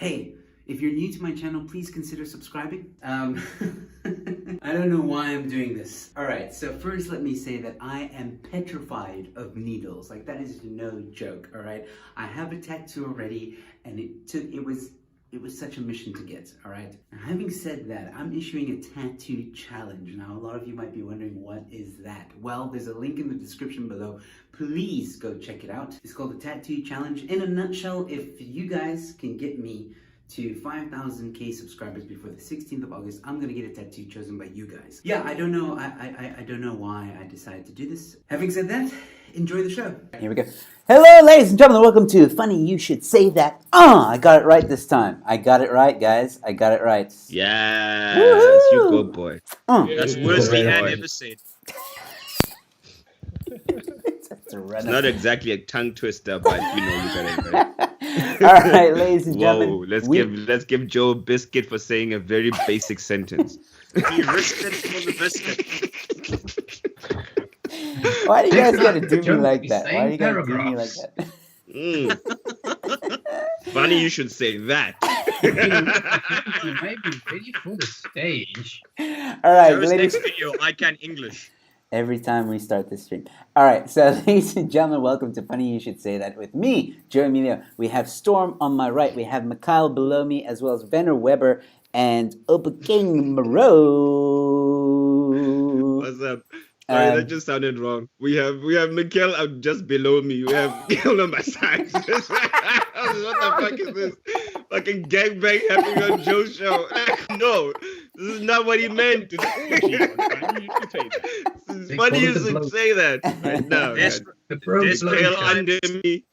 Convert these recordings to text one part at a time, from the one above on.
Hey, if you're new to my channel, please consider subscribing. I don't know why I'm doing this. Alright, so first let me say that I am petrified of needles. Like, that is no joke, alright? I have a tattoo already, and it was such a mission to get, alright? Now, having said that, I'm issuing a tattoo challenge. Now, a lot of you might be wondering, what is that? Well, there's a link in the description below. Please go check it out. It's called the Tattoo Challenge. In a nutshell, if you guys can get me to 5,000k subscribers before the 16th of August, I'm gonna get a tattoo chosen by you guys. Yeah, I don't know. I don't know why I decided to do this. Having said that, enjoy the show. Here we go. Hello, ladies and gentlemen. Welcome to Funny You Should Say That. I got it right this time. I got it right, guys. I got it right. Yes, Woohoo! you go, boy. That's worse than I ever said. It's not exactly a tongue twister, but you got it right. All right, ladies and gentlemen. Whoa, let's give Joe a biscuit for saying a very basic sentence. He risked it for the biscuit. Why do you guys gotta do me like that? Why do you gotta do me like that? Funny you should say that. You might be ready for the stage. All right, Joe's ladies. next video, I can English. Every time we start this stream. All right, so ladies and gentlemen, welcome to Funny You Should Say That with me, Joe Emilio. We have Storm on my right. We have Mikhail below me, as well as Werner Weber and Obakeng. What's up? Sorry, that just sounded wrong. We have Mikhail just below me. We have Mikhail on my side. What the fuck is this? Fucking gangbang happening on Joe's show. No, this is not what he meant. It's funny you should say that right now. Mikhail under me.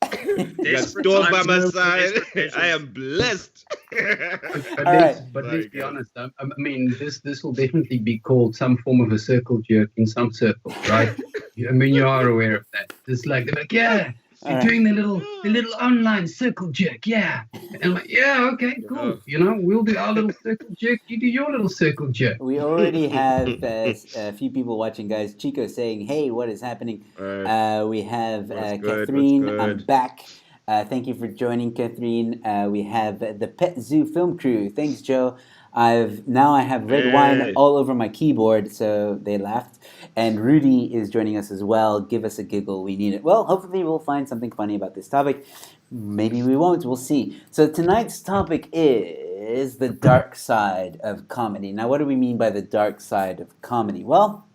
Got Storm by my side. I am blessed. But let's be honest. I mean, this will definitely be called some form of a circle jerk in some circles, right? I mean, you are aware of that. It's like they're like, yeah, you're doing the little online circle jerk, yeah. And I'm like, yeah, okay, cool. You know, we'll do our little circle jerk. You do your little circle jerk. We already have a few people watching, guys. Chico saying, hey, what is happening? We have Catherine. I'm back. Thank you for joining, Catherine. We have the Pet Zoo Film Crew. Thanks, Joe. I have red wine all over my keyboard, so they laughed. And Rudy is joining us as well. Give us a giggle, we need it. Well, hopefully we'll find something funny about this topic. Maybe we won't, we'll see. So tonight's topic is the dark side of comedy. Now, what do we mean by the dark side of comedy? Well,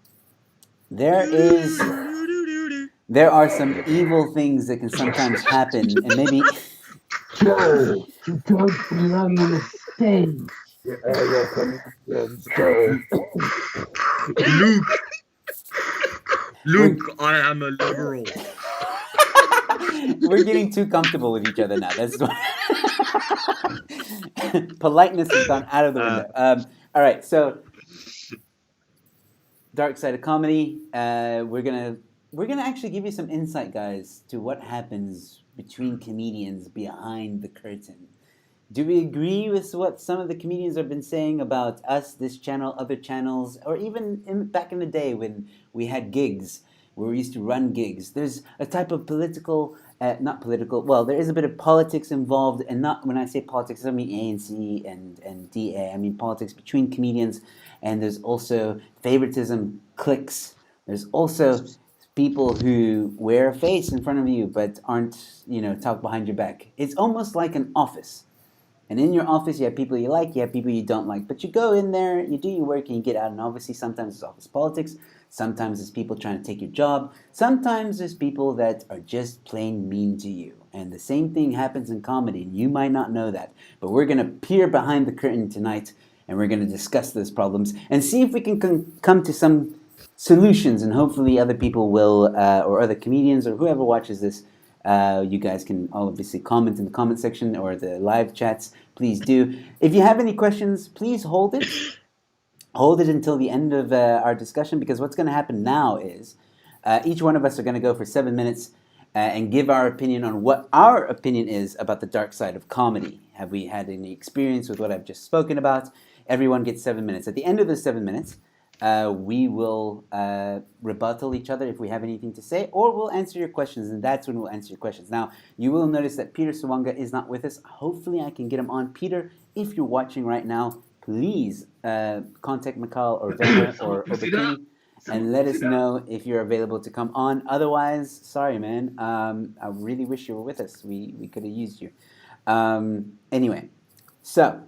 there are some evil things that can sometimes happen, and maybe... Joe, you don't belong on the stage. Luke, I am a liberal. We're getting too comfortable with each other now. That's why. Politeness has gone out of the window. All right, so dark side of comedy. We're gonna actually give you some insight, guys, to what happens between comedians behind the curtain. Do we agree with what some of the comedians have been saying about us, this channel, other channels, or even back in the day when we had gigs, where we used to run gigs? There's a type of political, not political, well, there is a bit of politics involved, and not, when I say politics, I don't mean ANC and DA, I mean politics between comedians, and there's also favoritism, cliques. There's also people who wear a face in front of you, but aren't, talk behind your back. It's almost like an office. And in your office, you have people you like, you have people you don't like. But you go in there, you do your work, and you get out. And obviously, sometimes it's office politics. Sometimes it's people trying to take your job. Sometimes there's people that are just plain mean to you. And the same thing happens in comedy. And you might not know that. But we're going to peer behind the curtain tonight, and we're going to discuss those problems and see if we can come to some solutions. And hopefully other people will, or other comedians, or whoever watches this, you guys can obviously comment in the comment section or the live chats. Please do. If you have any questions, please hold it. Hold it until the end of our discussion, because what's going to happen now is each one of us are going to go for 7 minutes and give our opinion on what our opinion is about the dark side of comedy. Have we had any experience with what I've just spoken about? Everyone gets 7 minutes. At the end of the 7 minutes, we will rebuttal each other if we have anything to say, or we'll answer your questions, and that's when we'll answer your questions. Now, you will notice that Peter Suwanga is not with us. Hopefully, I can get him on. Peter, if you're watching right now, please contact Mikhail or Werner or Obakeng and let us know if you're available to come on. Otherwise, sorry, man. I really wish you were with us. We could have used you. Anyway, so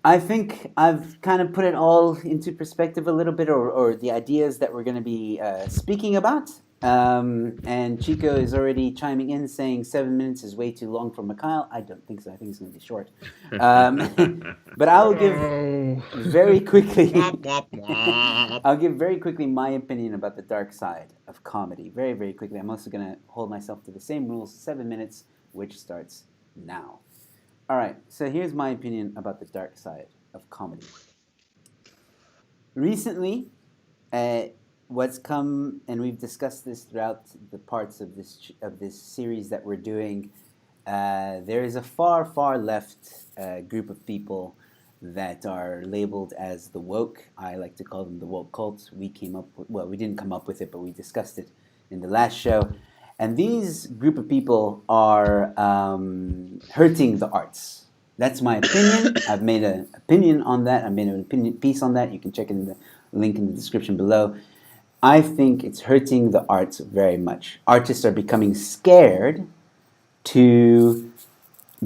I think I've kind of put it all into perspective a little bit, or the ideas that we're going to be speaking about. And Chico is already chiming in, saying 7 minutes is way too long for Mikhail. I don't think so. I think it's going to be short. But I will give very quickly. I'll give very quickly my opinion about the dark side of comedy. Very, very quickly. I'm also going to hold myself to the same rules. 7 minutes, which starts now. All right, so here's my opinion about the dark side of comedy. Recently, what's come, and we've discussed this throughout the parts of this series that we're doing, there is a far, far left group of people that are labeled as the woke. I like to call them the woke cult. We didn't come up with it, but we discussed it in the last show. And these group of people are hurting the arts. That's my opinion. I've made an opinion on that. I made an opinion piece on that. You can check in the link in the description below. I think it's hurting the arts very much. Artists are becoming scared to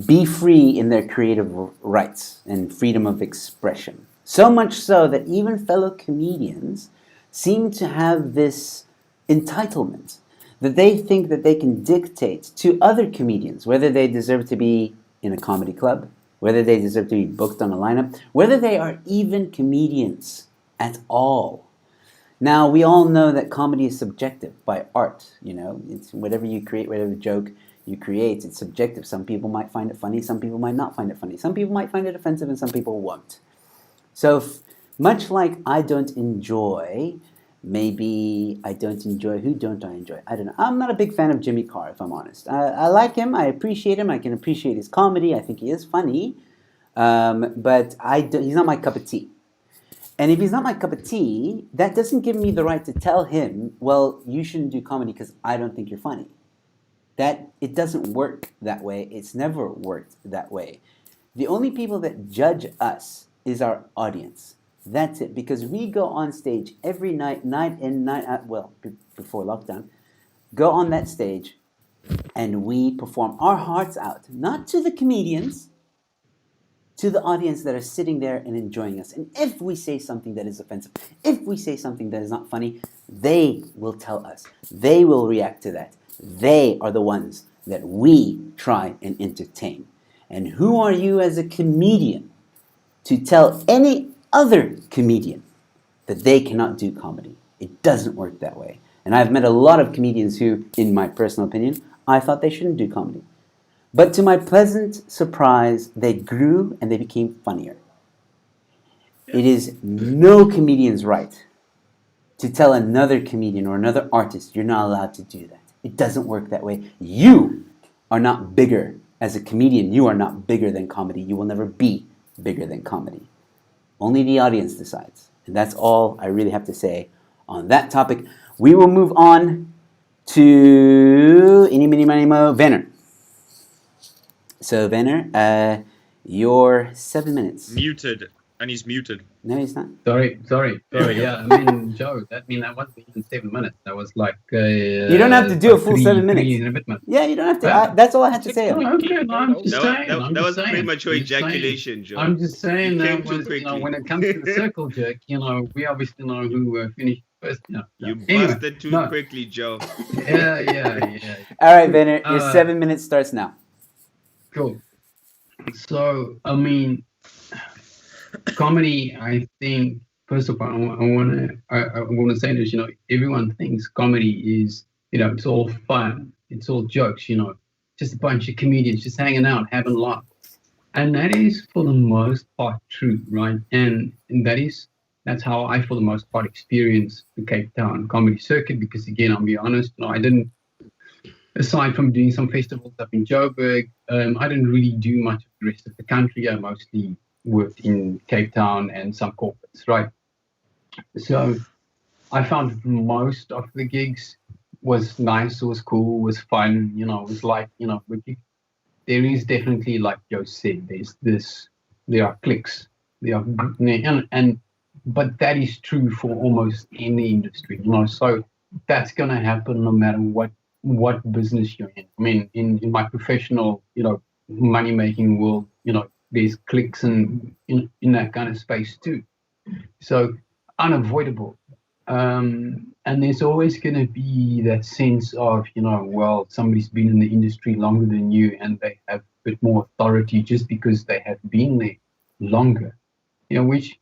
be free in their creative rights and freedom of expression. So much so that even fellow comedians seem to have this entitlement that they think that they can dictate to other comedians whether they deserve to be in a comedy club, whether they deserve to be booked on a lineup, whether they are even comedians at all. Now, we all know that comedy is subjective by art. It's whatever you create, whatever joke you create, it's subjective. Some people might find it funny, some people might not find it funny. Some people might find it offensive, and some people won't. So, much like I don't enjoy, maybe I don't enjoy, who don't I enjoy? I don't know. I'm not a big fan of Jimmy Carr, if I'm honest. I like him, I appreciate him, I can appreciate his comedy, I think he is funny, but he's not my cup of tea. And if he's not my cup of tea, that doesn't give me the right to tell him, well, you shouldn't do comedy because I don't think you're funny. It doesn't work that way. It's never worked that way. The only people that judge us is our audience. That's it. Because we go on stage every night, night in, night out, before lockdown, go on that stage and we perform our hearts out, not to the comedians, to the audience that are sitting there and enjoying us. And if we say something that is offensive, if we say something that is not funny, they will tell us. They will react to that. They are the ones that we try and entertain. And who are you as a comedian to tell any other comedian that they cannot do comedy? It doesn't work that way. And I've met a lot of comedians who, in my personal opinion, I thought they shouldn't do comedy. But to my pleasant surprise, they grew and they became funnier. It is no comedian's right to tell another comedian or another artist, you're not allowed to do that. It doesn't work that way. You are not bigger as a comedian. You are not bigger than comedy. You will never be bigger than comedy. Only the audience decides. And that's all I really have to say on that topic. We will move on to Werner. So, Werner, your 7 minutes. Muted. And he's muted. No, he's not. Sorry. Yeah, I mean, Joe, that wasn't even 7 minutes. That was like... you don't have to do a full 7 minutes. Yeah, you don't have to. Well, that's all I had to say. Okay, no, I'm just saying. That was premature ejaculation, Joe. I'm just saying Came that too quickly. when it comes to the circle jerk, we obviously know who finished first. You Anyway, busted too quickly, Joe. Yeah. All right, Werner, your 7 minutes starts now. Cool. So, I mean, comedy, I think, first of all, I want to say this, everyone thinks comedy is, it's all fun. It's all jokes, just a bunch of comedians just hanging out, having laughs. And that is, for the most part, true, right? And that's how I, for the most part, experience the Cape Town comedy circuit, because, again, I'll be honest, I didn't, aside from doing some festivals up in Joburg, I didn't really do much of the rest of the country. I mostly worked in Cape Town and some corporates, right? So I found most of the gigs was nice, was cool, was fun, was like, but there is definitely, like Joe said, there are cliques, but that is true for almost any industry, so that's going to happen no matter what business you're in. I mean, in my professional, money making world, there's cliques in that kind of space too. So unavoidable. And there's always going to be that sense of, well, somebody's been in the industry longer than you and they have a bit more authority just because they have been there longer, which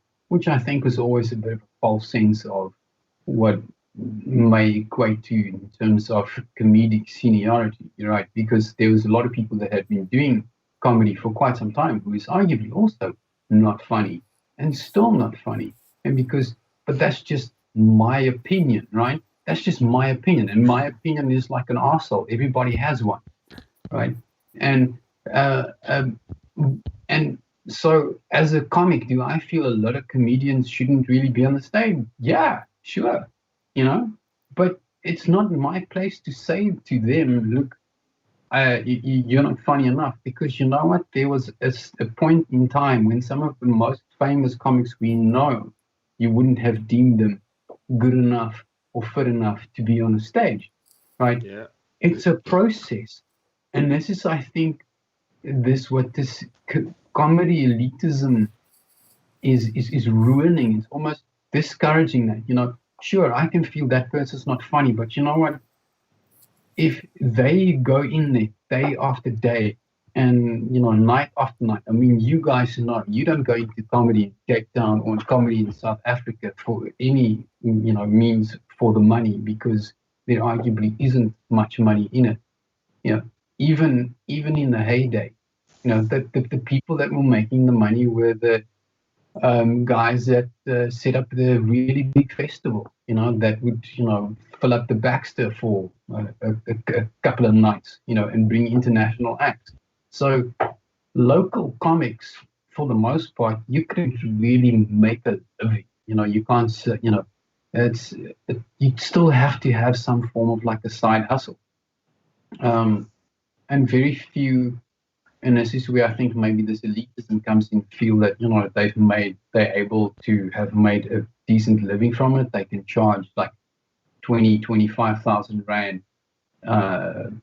I think was always a bit of a false sense of what may equate to in terms of comedic seniority, right? Because there was a lot of people that had been doing comedy for quite some time who is arguably also not funny and still not funny. But that's just my opinion, right? That's just my opinion. And my opinion is like an arsehole. Everybody has one, right? And so as a comic, do I feel a lot of comedians shouldn't really be on the stage? Yeah, sure. But it's not my place to say to them, look, you're not funny enough, because you know what? There was a point in time when some of the most famous comics we know, you wouldn't have deemed them good enough or fit enough to be on a stage, right? Yeah. It's a process. And this is, I think, what this comedy elitism is ruining. It's almost discouraging that, sure, I can feel that person's not funny, but you know what? If they go in there day after day and, night after night, I mean, you guys know, you don't go into comedy in Cape Town or comedy in South Africa for any, means for the money, because there arguably isn't much money in it. Even in the heyday, the people that were making the money were the guys that set up the really big festival, that would, fill up the Baxter for a couple of nights, and bring international acts. So local comics, for the most part, you can really make a living. You can't, you still have to have some form of like a side hustle. And very few, and this is where I think maybe this elitism comes in, feel that, they're able to have made a decent living from it. They can charge like 25,000 Rand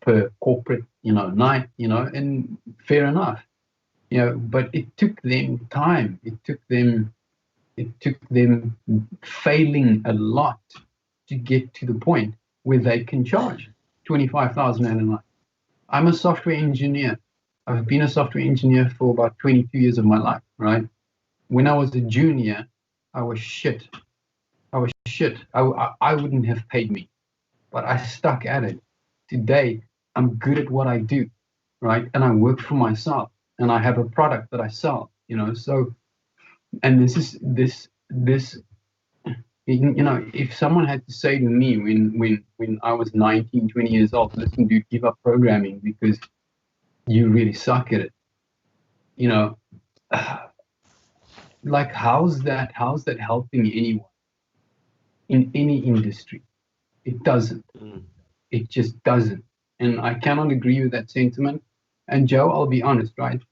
per corporate, night, and fair enough, but it took them time. It took them failing a lot to get to the point where they can charge 25,000 Rand a night. I'm a software engineer. I've been a software engineer for about 22 years of my life, right? When I was a junior, I was shit. I wouldn't have paid me, but I stuck at it. Today, I'm good at what I do, right? And I work for myself, and I have a product that I sell, so, and if someone had to say to me when I was 19, 20 years old, listen, dude, give up programming because you really suck at it, like how's that helping anyone in any industry? It doesn't. It just doesn't. And I cannot agree with that sentiment. And Joe, I'll be honest, right?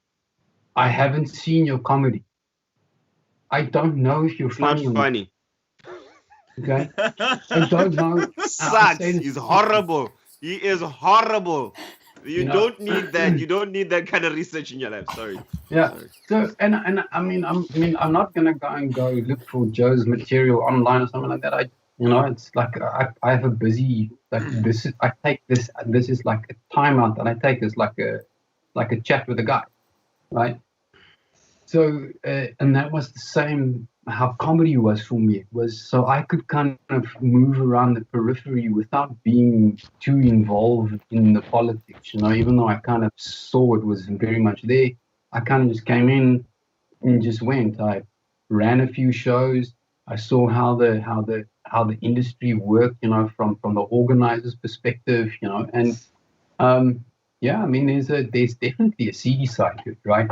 I haven't seen your comedy. I don't know if you're funny. Not funny. Okay. I don't know. Sucks. He's horrible. He is horrible. You don't need that. You don't need that kind of research in your life. Sorry. Yeah. Sorry. So, and I'm not gonna go look for Joe's material online or something like that. It's like I have a busy, like this. I take this. This is like a timeout that I take as like a chat with a guy, right? So, and that was the same how comedy was for me. It was so I could kind of move around the periphery without being too involved in the politics, even though I kind of saw it was very much there. I kind of just came in and just went. I ran a few shows. I saw how the industry worked, from the organizer's perspective, and yeah, I mean, there's definitely a seedy side to it, right?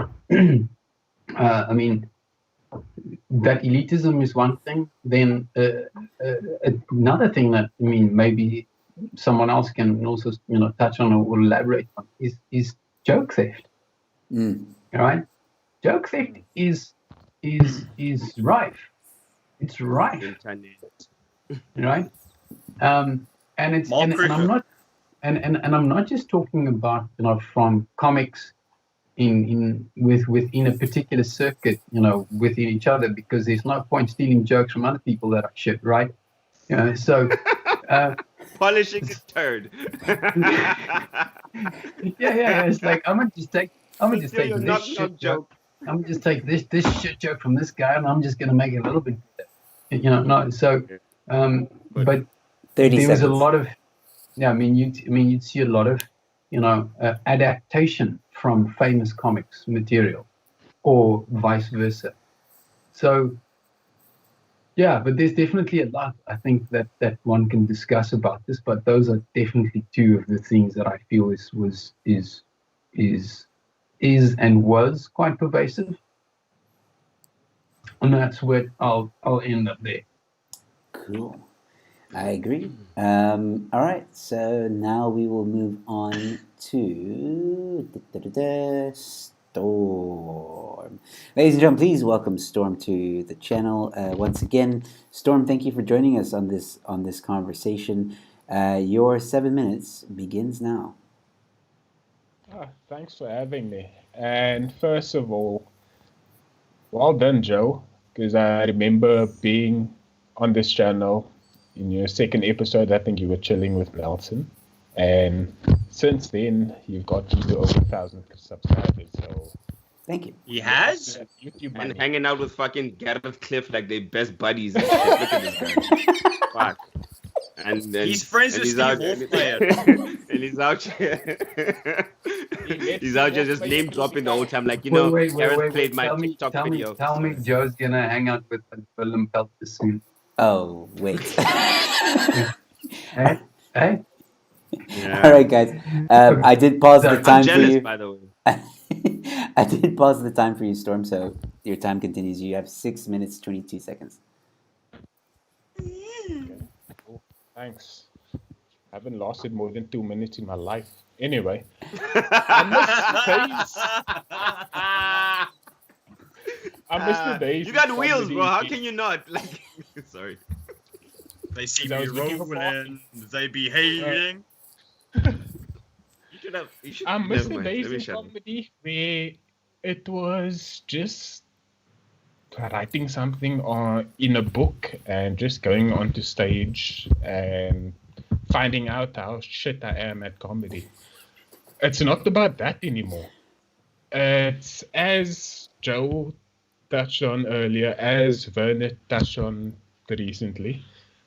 I mean, that elitism is one thing. Then another thing that maybe someone else can also touch on or elaborate on is joke theft. Right? Joke theft is rife. It's rife. Internet. Right? And it's and I'm not and I'm not just talking about from comics within a particular circuit, within each other, because there's no point stealing jokes from other people that are shit, right? So polishing a turd. yeah. It's like I'm gonna just take this shit joke. I'm gonna just take this shit joke from this guy, and I'm just gonna make it a little bit, no. So, but 30 there was a seconds. lot of, you'd see a lot of, adaptation from famous comics material, or vice versa. So, yeah, but there's definitely a lot I think that one can discuss about this. But those are definitely two of the things that I feel is and was quite pervasive, and that's what I'll end up there. Cool. I agree. All right, so now we will move on to Storm. Ladies and gentlemen, please welcome Storm to the channel once again. Storm, thank you for joining us on this conversation. Your 7 minutes begins now. Thanks for having me. And first of all, well done, Joe, because I remember being on this channel in your second episode. I think you were chilling with Nelson, and since then you've got to over 1,000 subscribers. So thank you. He has? YouTube And money. hanging out with fucking Gareth Cliff like they best buddies. And shit. Look at this guy. Fuck. And He's friends with Steve Wolfplayer. And he's out here. He's out here just name dropping the whole time. Like, Gareth played my TikTok video. Tell me Joe's gonna hang out with Willem Pelter soon. Oh, wait. Hey? Yeah. All right, guys. I did pause the time I'm jealous, for you. by the way. I did pause the time for you, Storm, so your time continues. You have 6 minutes, 22 seconds. Cool. Thanks. I haven't lasted more than 2 minutes in my life. Anyway, I miss the days. You got of wheels, bro. comedy. How can you not? Like, sorry. They see I me was looking for rolling, they behaving. You should I miss never the mind. days Let me in shut up. comedy where it was just writing something in a book and just going onto stage and finding out how shit I am at comedy. It's not about that anymore. It's, as Joe touched on earlier, as Werner touched on recently,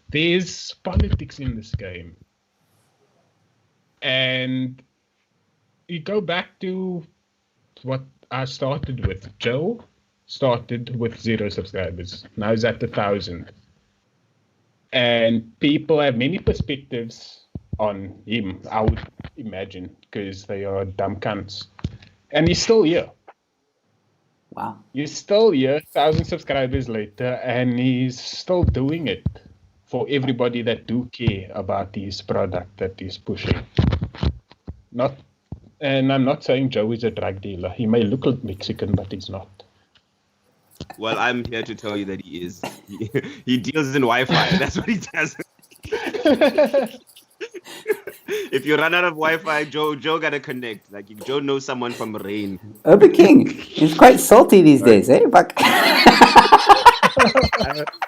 there's politics in this game. And you go back to what I started with. Joe started with 0 subscribers. Now he's at 1,000. And people have many perspectives on him, I would imagine, because they are dumb cunts. And he's still here. Wow. He's still here, 1,000 subscribers later, and he's still doing it for everybody that do care about his product that he's pushing. And I'm not saying Joe is a drug dealer. He may look like Mexican, but he's not. Well, I'm here to tell you that he is. He deals in Wi-Fi. That's what he does. If you run out of Wi-Fi, Joe gotta connect. Like, if Joe knows someone from Rain. Obakeng is quite salty these days, eh? Fuck.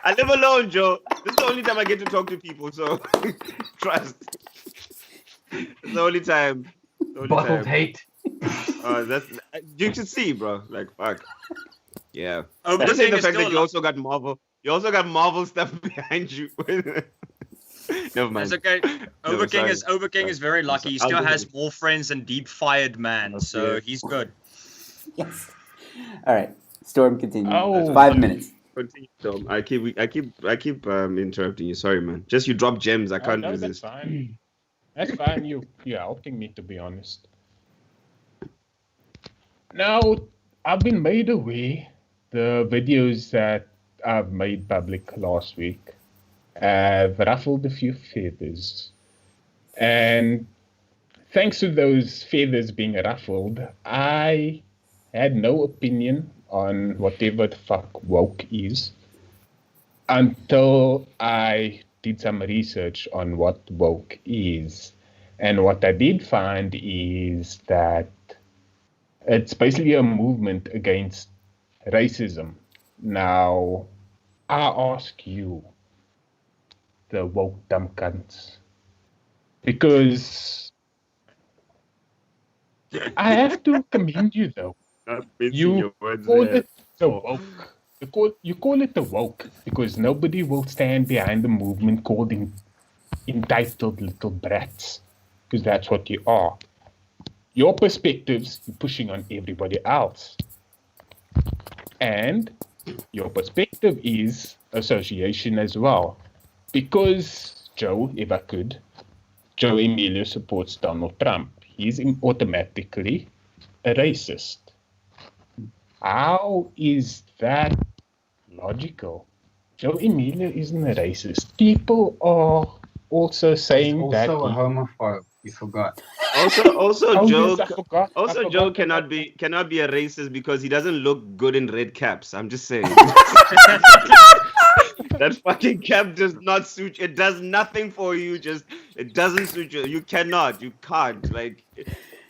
I live alone, Joe. This is the only time I get to talk to people, so trust. It's the only time. Bottled hate. You should see, bro. Like, fuck. Yeah. Obakeng Just say the is fact that still you also got Marvel. You also got Marvel stuff behind you. Never mind. It's okay. No, sorry. Obakeng is very lucky. He I'll still do has it. more friends than Deep Fired Man, so Okay. he's good. Yes. All right. Storm, continue. Oh. 5 minutes. Continue, Tom. I keep interrupting you. Sorry, man. Just you drop gems. I can't No, that's resist. fine. That's fine. You're helping me, to be honest. Now, I've been made aware the videos that I've made public last week have ruffled a few feathers. And thanks to those feathers being ruffled, I had no opinion on whatever the fuck woke is until I did some research on what woke is. And what I did find is that it's basically a movement against racism. Now, I ask you, the woke dumb cunts, because I have to commend you though. Not mincing You your words call there. it the woke. You call it the woke because nobody will stand behind the movement called entitled little brats, because that's what you are. Your perspectives you're pushing on everybody else, and your perspective is association as well, because Joe, if I could, Joe Emilio supports Donald Trump. He's automatically a racist. How is that logical? Joe Emilio isn't a racist. People are also saying He's that also a homophobe. You forgot. Also, Oh, Joe. yes, I forgot. Also, Joe cannot be a racist because he doesn't look good in red caps. I'm just saying. That fucking cap does not suit you. It does nothing for you. It doesn't suit you. You can't. Like,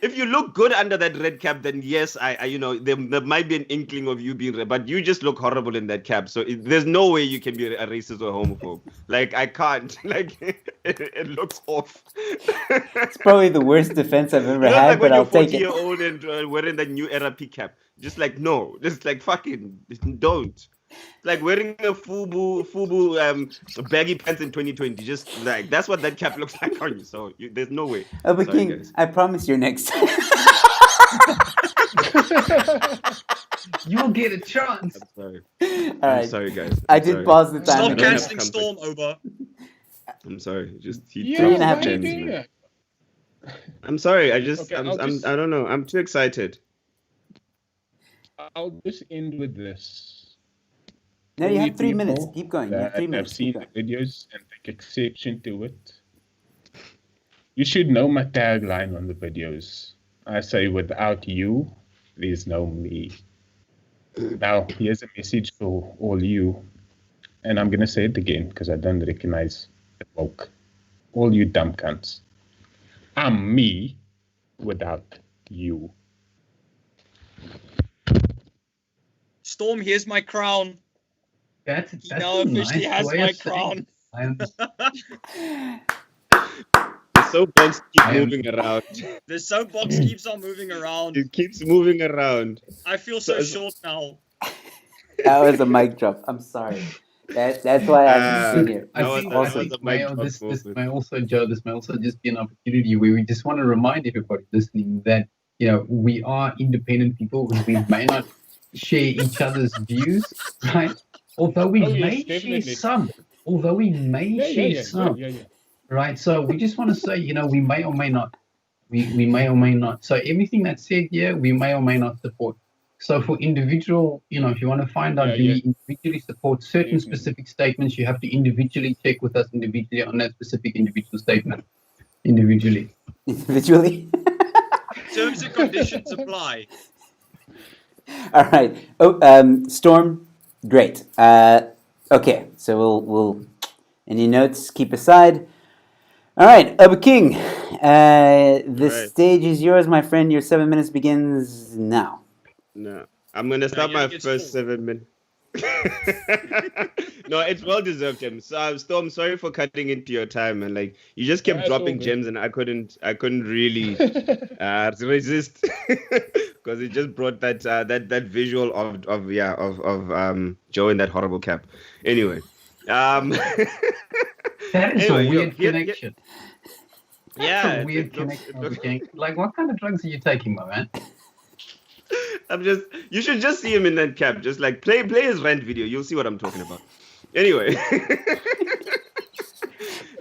if you look good under that red cap, then yes, I there might be an inkling of you being, but you just look horrible in that cap. So there's no way you can be a racist or homophobe. Like, I can't. Like, it looks off. It's probably the worst defense I've ever You know, had, like but when I'll you're take 40-year-old it. and wearing that new era P cap. Just like, no. Just like, fucking don't. Like wearing a FUBU baggy pants in 2020. Just like, that's what that cap looks like on you. So there's no way. Obakeng, guys. I promise you're next. You'll get a chance. I'm sorry. All I'm right. sorry, guys. I I'm did sorry. pause the time Stop don't again. have cancelling comfort. Storm, Oba. I'm sorry. Just he Yeah, Three and a half why are you minutes. doing that? I'm sorry. I just Okay, I don't know. I'm too excited. I'll just end with this. No, you Only have 3 minutes. people Keep going. You have that 3 have minutes. seen Keep the going. videos and take exception to it. You should know my tagline on the videos. I say, without you, there's no me. Now, here's a message for all you. And I'm going to say it again because I don't recognize the woke. All you dumb cunts. I'm me without you. Storm, here's my crown. That's He now a officially nice has way my of saying crown. it. The soapbox keeps I am- moving around. The soapbox keeps on moving around. It keeps moving around. I feel so short now. That was a mic drop. I'm sorry. That's why I haven't seen it. I That was- think, that I was think a mic drop this moment. may also, Joe, this may also just be an opportunity where we just want to remind everybody listening that, we are independent people. We may not share each other's views, right? Although we Oh, yes, may definitely. share some. Although we may share some. Yeah. Right? So we just want to say, we may or may not. We may or may not. So everything that's said here, we may or may not support. So for individual, if you want to find out, do we individually support certain Definitely. specific statements, you have to individually check with us individually on that specific individual statement. Individually. Individually. Terms and conditions apply. All right. Storm, great. Okay, so we'll any notes keep aside. All right, Obakeng, the Right. stage is yours, my friend. Your 7 minutes begins now. No, I'm gonna start you my don't get first Storm. 7 minutes. No, it's well deserved, Tim. So, Storm, sorry for cutting into your time, and like you just kept That's all dropping good. gems, and I couldn't really resist because it just brought that visual of Joe in that horrible cap. Anyway, That is Anyway, a weird yeah, connection. yeah, That's a weird connection. Okay. Like, what kind of drugs are you taking, my man? You should just see him in that cap. Just like play his rant video. You'll see what I'm talking about. Anyway.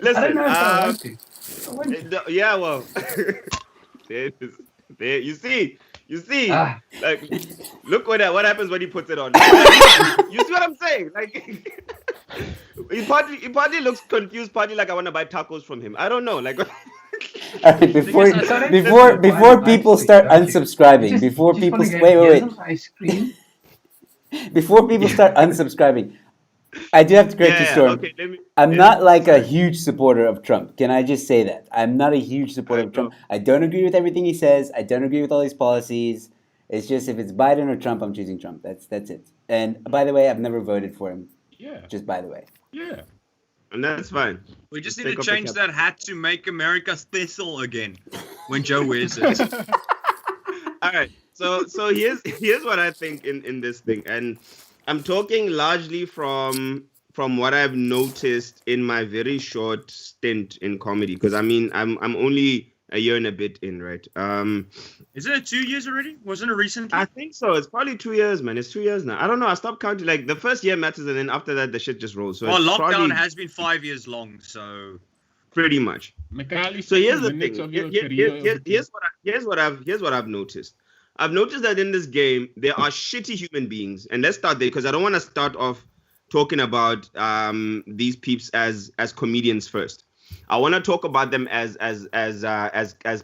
Listen. I don't know if I want to. Yeah, well. There it is. There, you see. You see, Ah. like, look what happens when he puts it on. You see what I'm saying? Like, he partly looks confused, partly like I want to buy tacos from him. I don't know. Like, All right, before people start unsubscribing, before people wait. Ice cream. Before people start unsubscribing, I do have to correct you, Storm. Okay, I'm not like a huge supporter of Trump. Can I just say that? I'm not a huge supporter of Trump. I don't agree with everything he says. I don't agree with all his policies. It's just if it's Biden or Trump, I'm choosing Trump. That's it. And by the way, I've never voted for him. Yeah. Just by the way. Yeah. And that's fine. We just need to change that hat to make America special again when Joe wears it. All right. So here's what I think in this thing, and I'm talking largely from what I've noticed in my very short stint in comedy, because I mean I'm only a year and a bit in, right? Isn't it 2 years already? Wasn't it recently? I think so. It's probably 2 years, man. It's 2 years now. I don't know. I stopped counting. Like the first year matters, and then after that, the shit just rolls. So well, it's lockdown probably has been 5 years long, so pretty much. Mikhail, So here's the thing. Here's what I've noticed. I've noticed that in this game there are shitty human beings, and let's start there because I don't want to start off talking about these peeps as comedians first. I want to talk about them as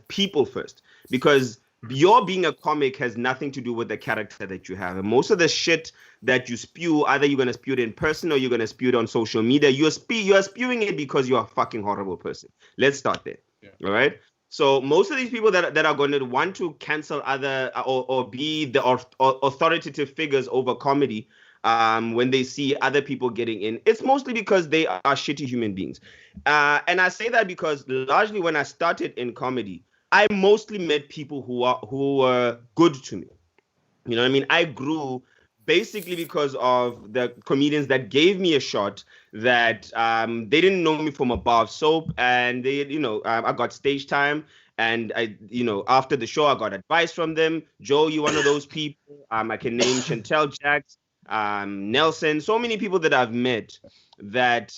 people first, because your being a comic has nothing to do with the character that you have. And most of the shit that you spew, either you're going to spew it in person or you're going to spew it on social media, you're spewing it because you're a fucking horrible person. Let's start there. Yeah. All right? So most of these people that are going to want to cancel other or be the authoritative figures over comedy when they see other people getting in, it's mostly because they are shitty human beings. And I say that because largely when I started in comedy, I mostly met people who were good to me. You know what I mean? I grew basically because of the comedians that gave me a shot, that they didn't know me from a bar of soap, and they, I got stage time, and after the show I got advice from them. Joe, you're one of those people. I can name Chantel Jacks, Nelson, so many people that I've met that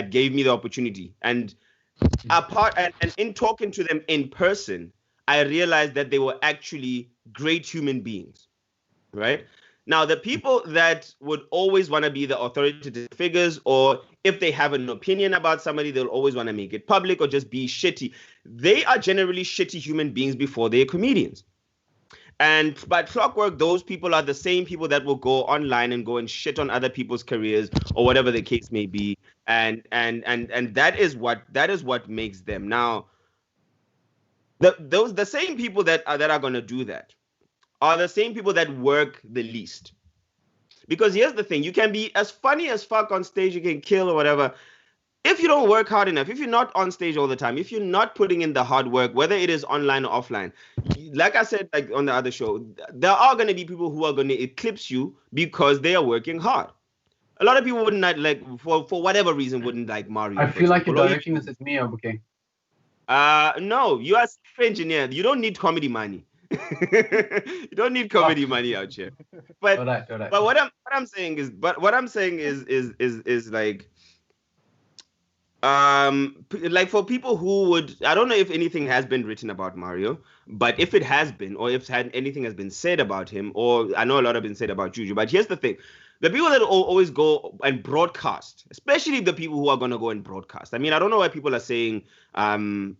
gave me the opportunity. And and in talking to them in person, I realized that they were actually great human beings, right? Now, the people that would always want to be the authoritative figures, or if they have an opinion about somebody, they'll always want to make it public or just be shitty. They are generally shitty human beings before they're comedians. And by clockwork, those people are the same people that will go online and go and shit on other people's careers or whatever the case may be. And that is what makes them. Now, the same people that are going to do that are the same people that work the least. Because here's the thing, you can be as funny as fuck on stage, you can kill or whatever. If you don't work hard enough, if you're not on stage all the time, if you're not putting in the hard work, whether it is online or offline, like I said, like on the other show, there are going to be people who are going to eclipse you because they are working hard. A lot of people wouldn't like, for whatever reason, wouldn't like Mario. I feel like you're directing this at me, Obakeng. No, you are a engineer. You don't need comedy money. You don't need comedy money out here. But all right. But what I'm saying is like, like for people who would, I don't know if anything has been written about Mario, but if it has been, or if anything has been said about him, or I know a lot have been said about Juju, but here's the thing. The people that always go and broadcast, especially the people who are going to go and broadcast. I mean, I don't know why people are saying in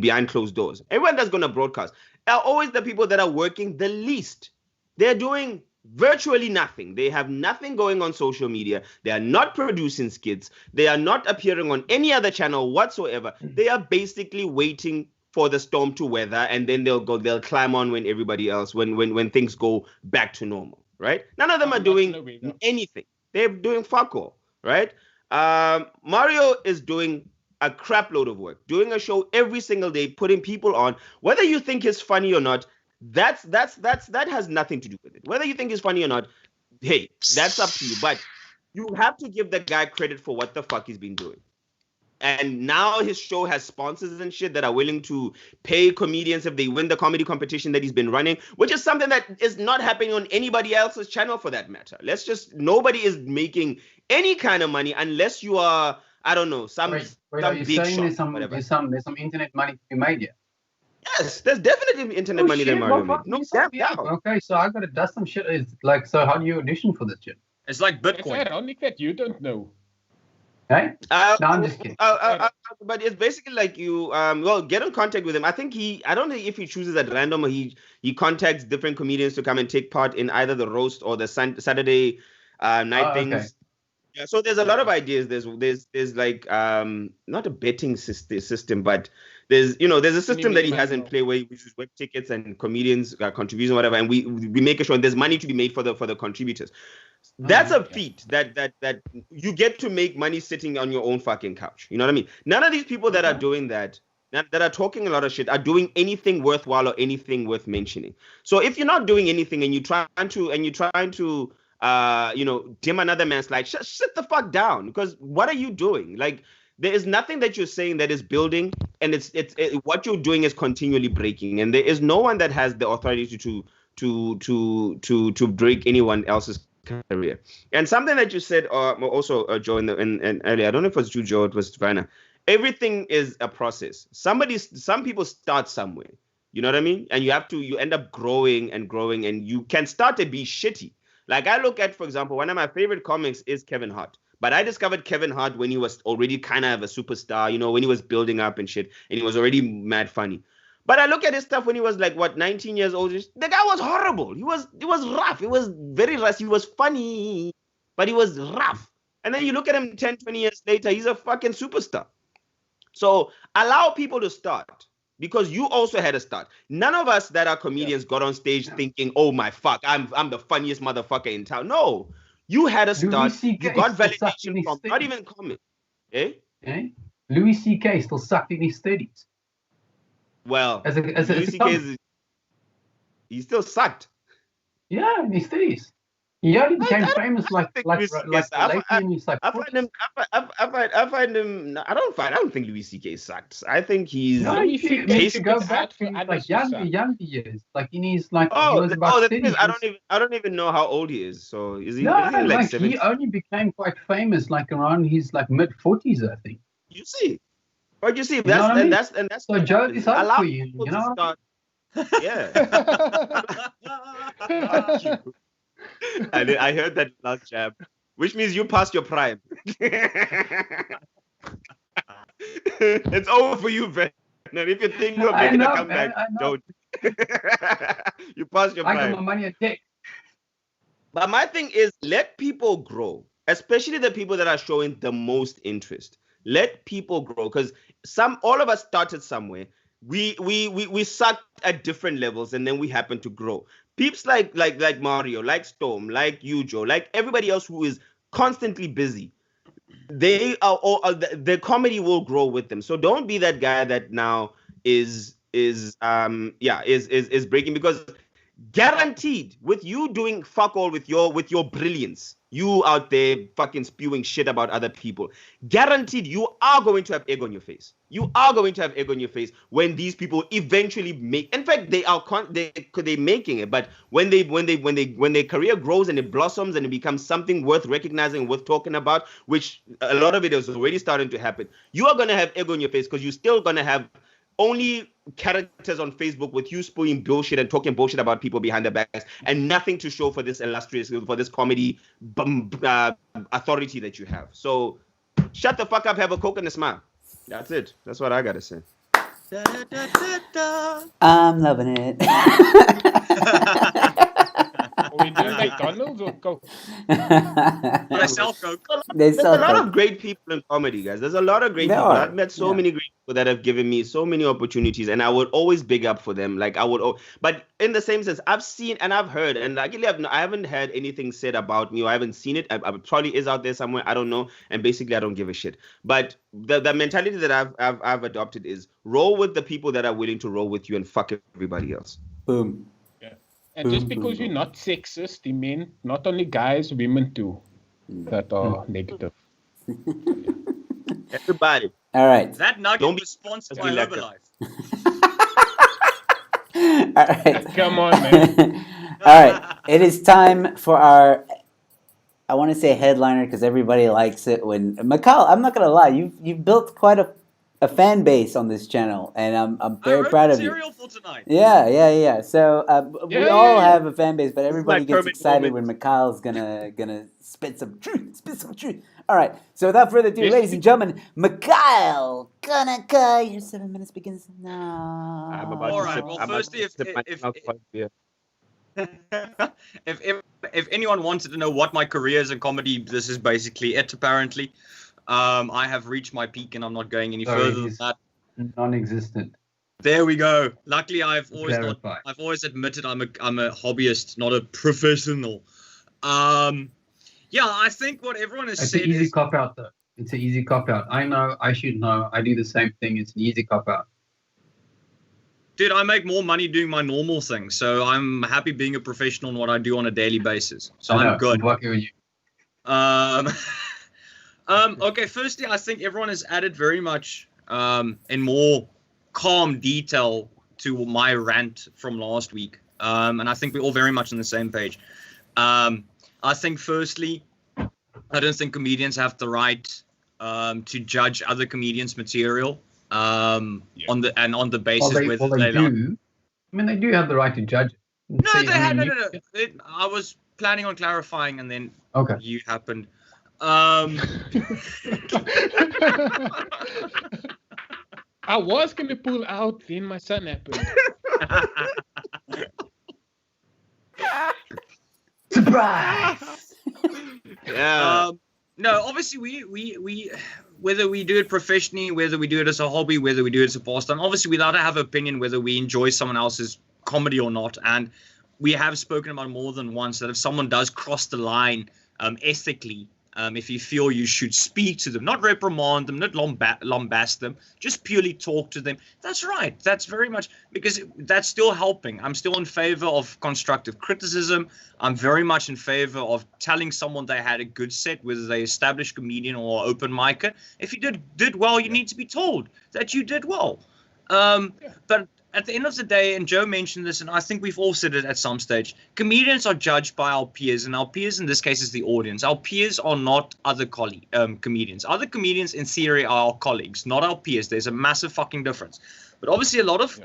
behind closed doors. Everyone that's going to broadcast are always the people that are working the least. They're doing virtually nothing. They have nothing going on social media. They are not producing skits. They are not appearing on any other channel whatsoever. They are basically waiting for the storm to weather, and then they'll climb on when everybody else, when things go back to normal, right? None of them are doing anything. They're doing fuck all, right? Mario is doing a crap load of work, doing a show every single day, putting people on. Whether you think it's funny or not, that has nothing to do with it. Whether you think it's funny or not, hey, that's up to you. But you have to give the guy credit for what the fuck he's been doing. And now his show has sponsors and shit that are willing to pay comedians if they win the comedy competition that he's been running, which is something that is not happening on anybody else's channel for that matter. Nobody is making any kind of money unless you are, I don't know, some big shot, there's some internet money to be made here. Yes, there's definitely internet money that Mario made. No, damn doubt. Okay, so I got to dust some shit. It's like, so how do you audition for this shit? It's like It's Bitcoin. ironic that you don't know. Hey? No, I'm just kidding. But it's basically like you, get in contact with him. I think I don't know if he chooses at random or he contacts different comedians to come and take part in either the roast or the Saturday night things. Okay. Yeah, so there's a lot of ideas. There's like not a betting system, but there's a system that he has in play where he uses web tickets and comedians contribution, whatever, and we make sure there's money to be made for the contributors. That's a feat that you get to make money sitting on your own fucking couch. You know what I mean? None of these people that are doing that are talking a lot of shit are doing anything worthwhile or anything worth mentioning. So if you're not doing anything and you're trying to dim another man's light, sit the fuck down, because what are you doing? Like, there is nothing that you're saying that is building, and it's what you're doing is continually breaking, and there is no one that has the authority to break anyone else's career. And something that you said also, Joe, and earlier, I don't know if it was you, Joe, it was Werner. Everything is a process. Some people start somewhere, you know what I mean? And you end up growing, and you can start to be shitty. Like, I look at, for example, one of my favorite comics is Kevin Hart. But I discovered Kevin Hart when he was already kind of a superstar, when he was building up and shit, and he was already mad funny. But I look at his stuff when he was like, 19 years old. The guy was horrible. He was rough. It was very rough. He was funny, but he was rough. And then you look at him 10, 20 years later, he's a fucking superstar. So allow people to start, because you also had a start. None of us that are comedians got on stage thinking, oh my fuck, I'm the funniest motherfucker in town. No, you had a start. You got validation from not even comment. Eh? Louis C.K. still sucked in his 30s. Well, Louis C.K. he still sucked. Yeah, in his 30s. He only became famous like lately in his like. I find him. I don't think Louis C.K. sucked. I think he's. No, you should go back to like younger years, like in his like. He was about the thing is, I don't even know how old he is. So is he? No, is he like 70? He only became quite famous like around his like mid-40s, I think. You see, but you see, that's so Joe is up for you. You know. Yeah. I heard that last jab, which means you passed your prime. It's over for you, Werner. If you think you're making a comeback, don't. You passed your prime. I got my money at stake. But my thing is, let people grow, especially the people that are showing the most interest. Let people grow, because all of us started somewhere. We sucked at different levels, and then we happen to grow. Peeps like Mario, like Storm, like you, Joe, like everybody else who is constantly busy, they are all the comedy will grow with them. So don't be that guy that now is breaking, because guaranteed, with you doing fuck all with your brilliance, you out there fucking spewing shit about other people, guaranteed you are going to have egg on your face. You are going to have egg on your face when these people eventually make. In fact, they're making it. But when their career grows and it blossoms and it becomes something worth recognizing, worth talking about, which a lot of it is already starting to happen, you are going to have egg on your face, because you're still going to have only characters on Facebook with you spewing bullshit and talking bullshit about people behind their backs, and nothing to show for this comedy authority that you have. So shut the fuck up, have a Coke and a smile. That's it. That's what I gotta say. I'm loving it. Are we doing McDonald's or Coke? I sell Coke. There's a lot of great people in comedy, guys. There's a lot of great people. I've met so many great people that have given me so many opportunities, and I would always big up for them. Like but in the same sense, I've seen and I've heard, and luckily I haven't heard anything said about me, or I haven't seen it. I probably is out there somewhere. I don't know, and basically I don't give a shit. But the mentality that I've adopted is roll with the people that are willing to roll with you, and fuck everybody else. Boom. And just because you're not sexist, it means not only guys, women too, that are negative. Everybody. All right. That nugget was sponsored by Herbalife. All right. Come on, man. All right. It is time for our, I want to say headliner, because everybody likes it when Mikhail, I'm not going to lie, you've built quite a a fan base on this channel, and I'm very proud of you. Cereal for tonight. Yeah. So we all have a fan base, but everybody my gets permit excited moment. when Mikhail's gonna spit some truth. All right. So without further ado, Yes. ladies and gentlemen, Mikhail, your 7 minutes begins now. I'm about All to right, sip. well, I'm about firstly, to sip my alcohol beer. if anyone wanted to know what my career is in comedy, this is basically it. Apparently, I have reached my peak, and I'm not going any further than that. Non-existent. There we go. Luckily, I've Clarify. always admitted I'm a hobbyist, not a professional. Yeah, I think what everyone has It's said an easy is cop out, though. It's an easy cop out. I know. I should know. I do the same thing. It's an easy cop out. dude, I make more money doing my normal thing, so I'm happy being a professional in what I do on a daily basis. So I'm good. I'm lucky with you. Okay, firstly, I think everyone has added very much in more calm detail to my rant from last week. And I think we're all very much on the same page. I think, firstly, I don't think comedians have the right to judge other comedians' material on the basis whether they they do. I mean, they do have the right to judge it. No, See, they I had mean, no. I was planning on clarifying, and then Okay. you happened. I was gonna pull out, then my son happened. Surprise! Yeah. No, obviously we whether we do it professionally, whether we do it as a hobby, whether we do it as a pastime, obviously we allowed to have an opinion whether we enjoy someone else's comedy or not. And we have spoken about more than once that if someone does cross the line ethically, if you feel you should speak to them, not reprimand them, not lambast them, just purely talk to them. That's right. That's very much because that's still helping. I'm still in favor of constructive criticism. I'm very much in favor of telling someone they had a good set, whether they established comedian or open micer. If you did well, you need to be told that you did well. But at the end of the day, and Joe mentioned this, and I think we've all said it at some stage, comedians are judged by our peers, and our peers in this case is the audience. Our peers are not other comedians. Other comedians in theory are our colleagues, not our peers. There's a massive fucking difference. But obviously a lot of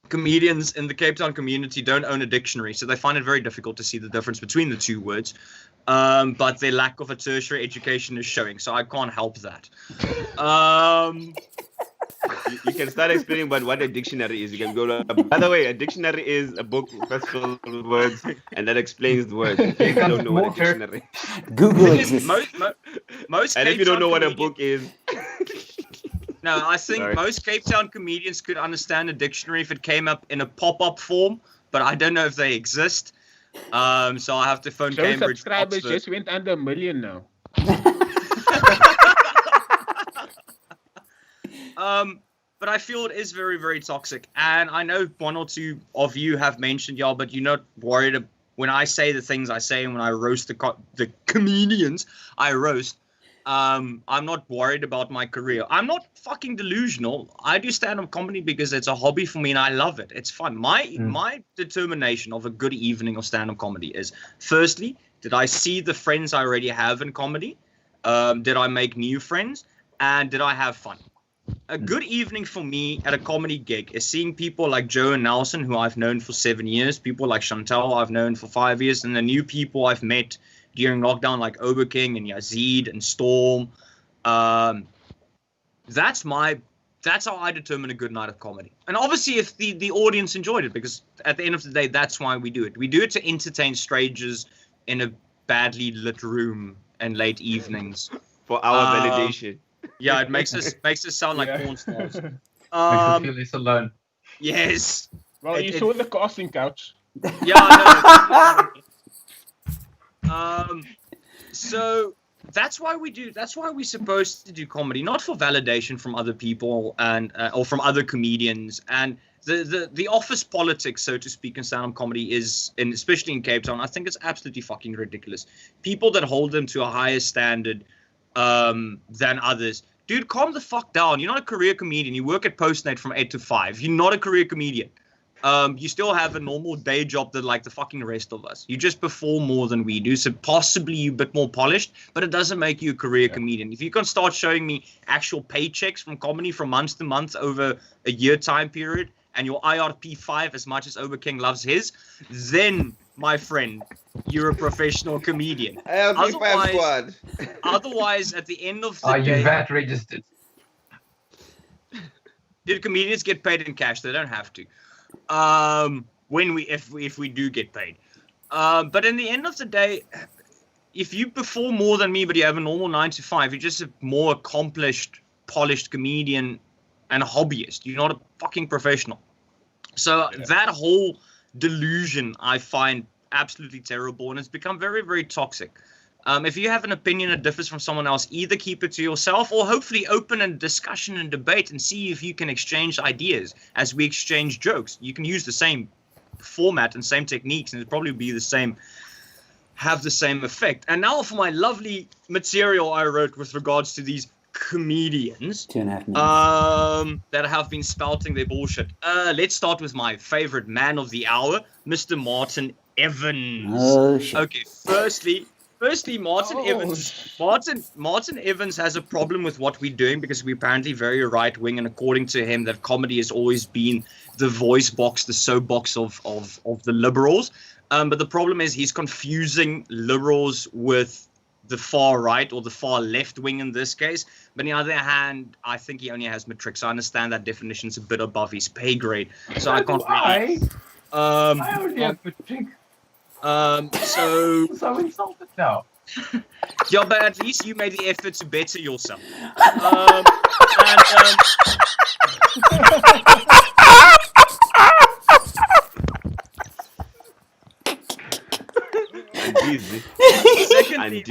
comedians in the Cape Town community don't own a dictionary, so they find it very difficult to see the difference between the two words. But their lack of a tertiary education is showing, so I can't help that. You can start explaining about what a dictionary is. You can go to. By the way, a dictionary is a book that's filled with words, and that explains the words. If you don't know what a dictionary. Google exists. Most And Cape if you don't Town know what a comedians- book is, No, I think Sorry. most Cape Town comedians could understand a dictionary if it came up in a pop-up form, but I don't know if they exist. So I have to phone So Cambridge. subscribers Oxford. just went under 1 million now. But I feel it is very, very toxic. And I know one or two of you have mentioned, y'all, but you're not worried when I say the things I say and when I roast the comedians I roast. I'm not worried about my career. I'm not fucking delusional. I do stand-up comedy because it's a hobby for me and I love it. It's fun. My determination of a good evening of stand-up comedy is, firstly, did I see the friends I already have in comedy? Did I make new friends? And did I have fun? A good evening for me at a comedy gig is seeing people like Joe and Nelson, who I've known for 7 years, people like Chantal I've known for 5 years, and the new people I've met during lockdown like Obakeng and Yazid and Storm. That's how I determine a good night of comedy. And obviously if the audience enjoyed it, because at the end of the day, that's why we do it. We do it to entertain strangers in a badly lit room and late evenings. for our validation. Yeah, it makes us sound like porn stars. Makes us feel less alone. Yes. Well, you saw the casting couch. Yeah, I know. So that's why we're supposed to do comedy, not for validation from other people and or from other comedians. And the office politics, so to speak, in stand-up comedy is, and especially in Cape Town, I think it's absolutely fucking ridiculous. People that hold them to a higher standard than others. Dude, calm the fuck down. You're not a career comedian. You work at Postmate from 8 to 5. You're not a career comedian. You still have a normal day job that like the fucking rest of us. You just perform more than we do, so possibly you're a bit more polished, but it doesn't make you a career comedian. If you can start showing me actual paychecks from comedy from month to month over a year time period, and your IRP 5 as much as Obakeng loves his, then, my friend, you're a professional comedian. IRP 5 squad. Otherwise, at the end of the Are day... you VAT registered? Did comedians get paid in cash? They don't have to. If we do get paid. But in the end of the day, if you perform more than me, but you have a normal 9 to 5, you're just a more accomplished, polished comedian and a hobbyist. You're not a fucking professional. So that whole delusion I find absolutely terrible, and it's become very, very toxic. If you have an opinion that differs from someone else, either keep it to yourself or hopefully open a discussion and debate and see if you can exchange ideas as we exchange jokes. You can use the same format and same techniques, and it'll probably be the same, have the same effect. And now for my lovely material I wrote with regards to these comedians 2.5 minutes. that have been spouting their bullshit. Let's start with my favorite man of the hour, Mr. Martin Evans. Oh shit. Okay, Firstly, Martin Evans has a problem with what we're doing because we're apparently very right-wing, and according to him, that comedy has always been the voice box, the soapbox of the liberals. But the problem is he's confusing liberals with the far right or the far left wing in this case. But on the other hand, I think he only has matrics. I understand that definition's a bit above his pay grade, so I can't really. I only have matrics. So insulted now. Yeah, but at least you made the effort to better yourself. Secondly,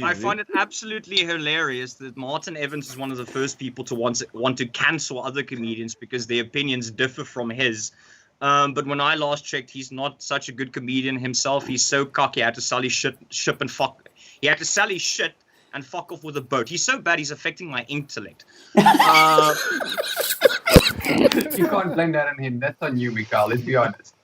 I find it absolutely hilarious that Martin Evans is one of the first people to want to cancel other comedians because their opinions differ from his. But when I last checked, he's not such a good comedian himself. He's so cocky. He had to sell his ship and fuck. He had to sell his shit and fuck off with a boat. He's so bad. He's affecting my intellect. You can't blame that on him. That's on you, Mikhail. Let's be honest.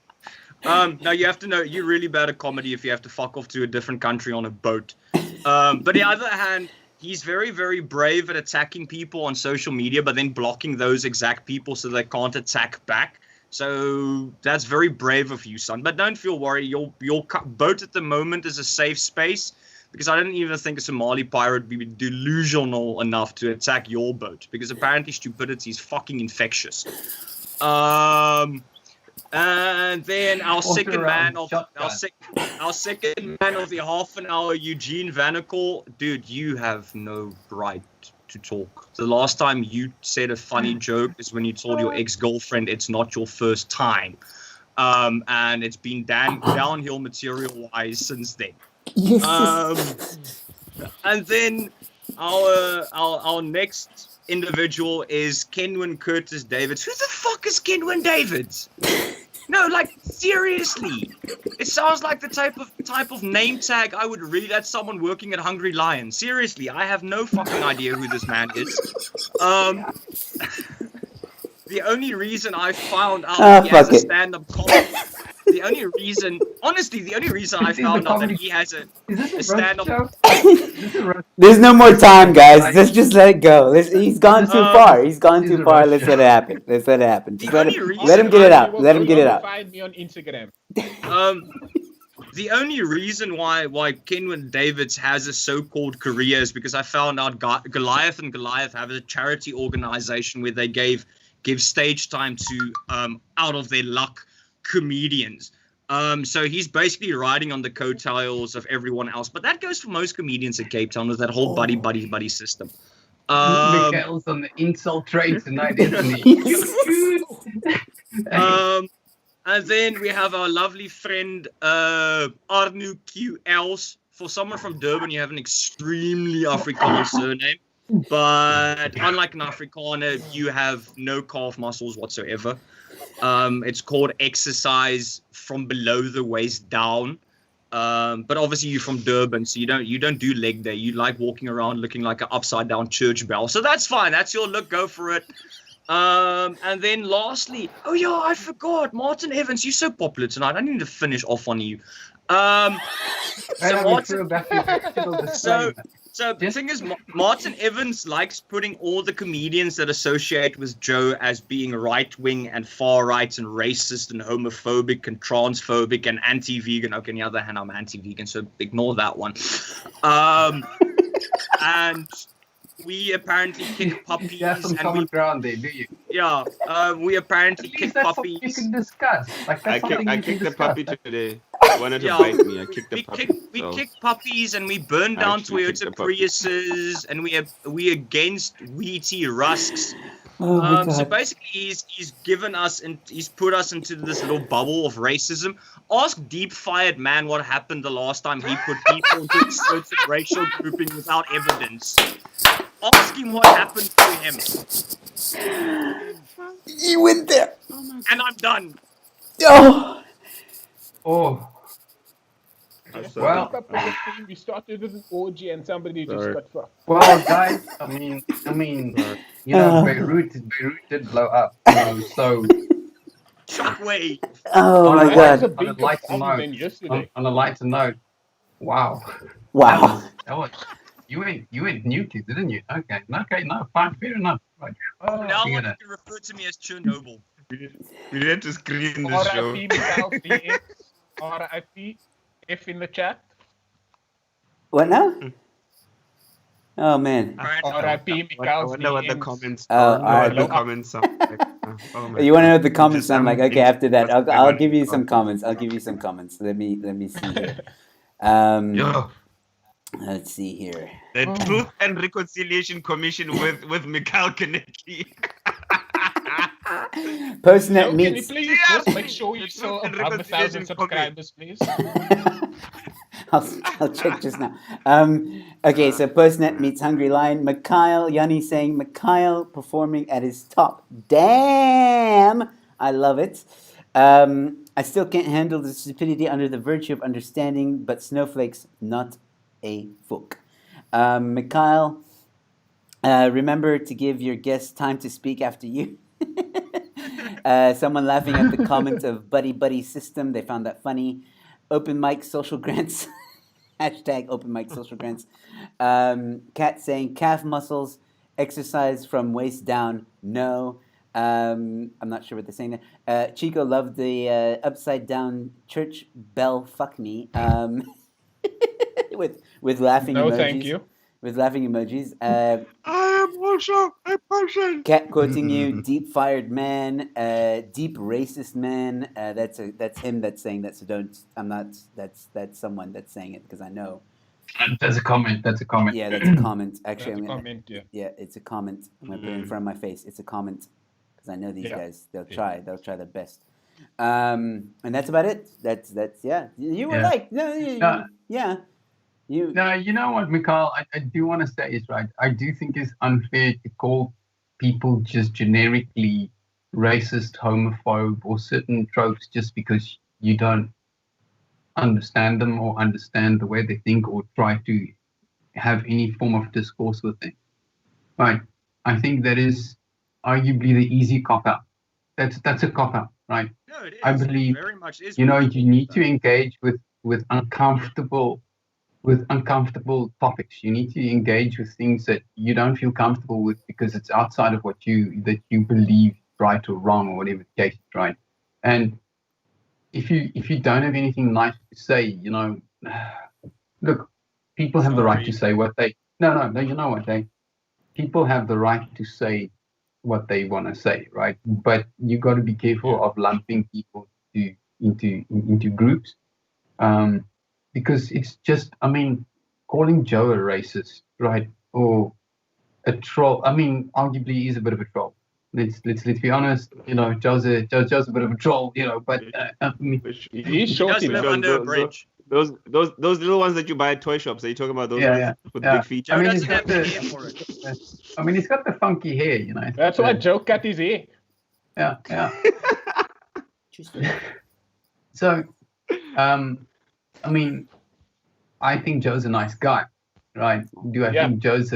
Now you have to know you're really bad at comedy if you have to fuck off to a different country on a boat. But on the other hand, he's very, very brave at attacking people on social media, but then blocking those exact people so they can't attack back. So that's very brave of you, son. But don't feel worried. Your boat at the moment is a safe space because I don't even think a Somali pirate would be delusional enough to attack your boat because apparently stupidity is fucking infectious. And then our second man of the half an hour, Eugene Vanacore. Dude, you have no right to talk. The last time you said a funny joke is when you told your ex-girlfriend it's not your first time. And it's been downhill material-wise since then. And then our next individual is Kenwyn Curtis Davids. Who the fuck is Kenwyn Davids? No, like seriously, it sounds like the type of name tag I would read at someone working at Hungry Lion. Seriously, I have no fucking idea who this man is. The only reason I found out he has a stand-up comedy. The only reason I found out that he has a stand-up. There's no more time, guys. Let's just let it go. He's gone too far. He's gone too far. Let's let it happen. Let him get it out. Let him get it out. Find me on Instagram. The only reason why Kenwyn Davids has a so-called career is because I found out Goliath and Goliath have a charity organization where they give stage time to out of their luck comedians. So he's basically riding on the coattails of everyone else. But that goes for most comedians in Cape Town with that whole buddy system. Mikhail's on the insult train tonight, isn't he? And then we have our lovely friend Arnu Q. Els. For someone from Durban, you have an extremely Afrikaans surname. But unlike an Afrikaner, you have no calf muscles whatsoever. It's called exercise from below the waist down. But obviously you're from Durban, so you don't do leg day. You like walking around looking like an upside down church bell. So that's fine. That's your look. Go for it. And then lastly, oh yeah, I forgot, Martin Evans, you're so popular tonight. I need to finish off on you. So Martin, so the thing is, Martin Evans likes putting all the comedians that associate with Joe as being right-wing and far-right and racist and homophobic and transphobic and anti-vegan. Okay, on the other hand, I'm anti-vegan, so ignore that one. And we apparently kick puppies. You have some common ground there, do you? Yeah, we apparently kick puppies. You can discuss. Like, I that's kicked the puppy today. Wanted to Yeah. bite me. I kicked the puppy. We kick puppies and we burn down actually kicked Toyota the puppy. Priuses and we against Wheatie Rusks. Oh my So God. basically, he's given us and he's put us into this little bubble of racism. Ask Deep Fired Man what happened the last time he put people into a certain racial grouping without evidence. Ask him what happened to him, You went there. and I'm done. Oh. Oh, Just Well- pick up with the thing. We started with an orgy and somebody just Sorry. got fucked. well, guys. I mean, you know, Beirut did blow up. You know, so Shockwave. Oh On my a Why God. is a On a bigger lighter problem note, than yesterday? on a lighter note, wow. Wow. That was you went nuclear, didn't you? Okay, no, fine, fair enough. Right. Oh, Now I you want gotta- you to refer to me as Chernobyl. We need to screen this show. RIP Mikhail DX. RIP F in the chat. What now? Oh man. RIP I Mikhail wonder what the DX. comments. Oh, I wonder what the alright. comments sound like. Oh my You want to know God. what the comments Just sound like? some Okay, after that, I'll interesting give you comments. some comments. I'll give you some comments. Let me see here. Yo, Let's see here. the Oh. Truth and Reconciliation Commission with Mikhail Kaneki. Postnet So, can you meets. please just make sure you're It's still not above 1,000 reconciliation subscribers, please? I'll check just now. Okay, so Postnet meets Hungry Lion. Mikhail, Yanni saying Mikhail performing at his top. Damn! I love it. I still can't handle the stupidity under the virtue of understanding, but snowflakes, not a folk. Mikhail, remember to give your guests time to speak after you. Someone laughing at the comment of buddy buddy system. They found that funny. Open mic social grants. Hashtag open mic social grants. Kat saying calf muscles, exercise from waist down. No. I'm not sure what they're saying there. Chico loved the upside down church bell. Fuck me. With laughing No, emojis. thank you. With laughing emojis. I am also a person. Cat quoting you, deep fired man, deep racist man. That's him that's saying that. So don't. I'm not. That's someone that's saying it because I know. That's a comment. Yeah, that's a comment. Actually, That's a I'm gonna, comment, yeah. yeah, it's a comment. I'm gonna put it in front of my face. It's a comment because I know these Yeah. guys. They'll try. They'll try their best. And that's about it. That's yeah. You were Yeah. like yeah. You No, you know what, Mikhail, I do want to say is right. I do think it's unfair to call people just generically racist, homophobe, or certain tropes just because you don't understand them or understand the way they think or try to have any form of discourse with them. Right. I think that is arguably the easy cop out. That's a cop out, right? No, it is. I believe, very much is. You know, you need to engage with uncomfortable topics. You need to engage with things that you don't feel comfortable with because it's outside of what you believe right or wrong or whatever the case is, right? And if you don't have anything nice to say, you know, look, people have the right to say what they no, you know what, people have the right to say what they want to say, right? But you got to be careful of lumping people into groups. Because it's just, I mean, calling Joe a racist, right, or a troll. I mean, arguably he's a bit of a troll. Let's be honest. You know, Joe's a bit of a troll. You know, but I mean, He's He short does live enough. under a bridge. Those little ones that you buy at toy shops. Are you talking about those Yeah, ones with yeah. big feet? Joe I mean, doesn't he's have got the the- hair for it. I mean, he's got the funky hair. You know. That's why Joe cut his hair. Yeah. So, I mean, I think Joe's a nice guy, right? Do I Yeah. think Joe's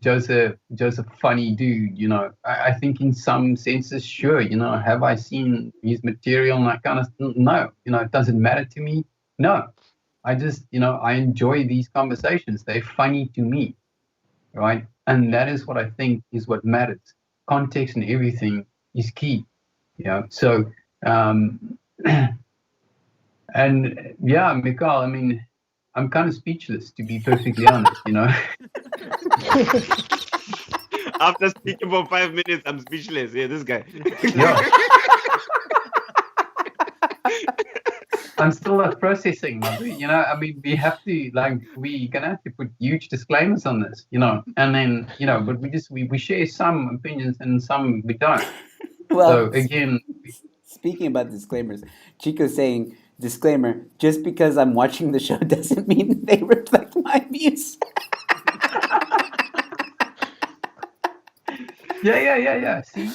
Joseph funny dude, you know. I think in some senses, sure, you know, have I seen his material and that kind of stuff? No, you know, it doesn't matter to me. No, I just, you know, I enjoy these conversations. They're funny to me, right? And that is what I think is what matters. Context and everything is key, you know. So, and yeah, Mikhail, I mean, I'm kind of speechless, to be perfectly honest, you know. After speaking for 5 minutes, I'm speechless. Yeah, this guy. Yeah. I'm still not processing, you know. I mean, we're gonna have to put huge disclaimers on this, you know, and then, you know, but we share some opinions and some we don't. Well, So again, speaking about disclaimers, Chico's saying, disclaimer, just because I'm watching the show doesn't mean they reflect my views. yeah. See,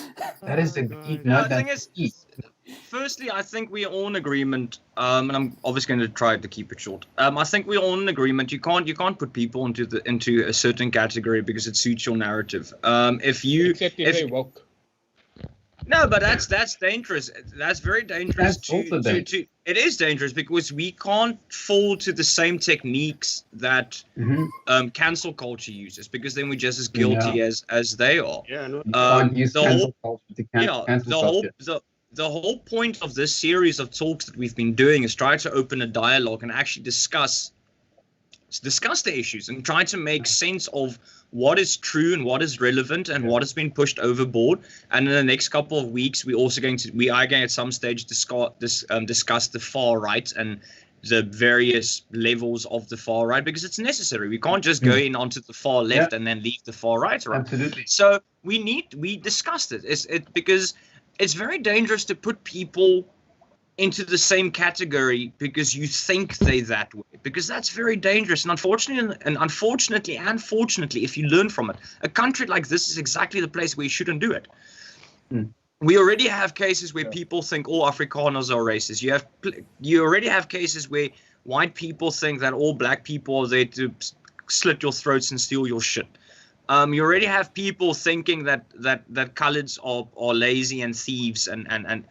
that is the key. No, the thing that's is, key. firstly, I think we're all in agreement, and I'm obviously going to try to keep it short. I think we're all in agreement. You can't put people into a certain category because it suits your narrative. Except if they woke. No, but that's dangerous. That's very dangerous. It is dangerous because we can't fall to the same techniques that cancel culture uses, because then we're just as guilty as they are. Yeah, no. The whole point of this series of talks that we've been doing is try to open a dialogue and actually discuss the issues and try to make sense of what is true and what is relevant and what has been pushed overboard. And in the next couple of weeks, we are going to at some stage discuss the far right and the various levels of the far right, because it's necessary. We can't just go in onto the far left and then leave the far right around. Absolutely. So we discussed it. Because it's very dangerous to put people into the same category because you think they're that way, because that's very dangerous. And unfortunately, if you learn from it, a country like this is exactly the place where you shouldn't do it. We already have cases where people think all Afrikaners are racist. You already have cases where white people think that all black people are there to slit your throats and steal your shit. You already have people thinking that coloreds are lazy and thieves, and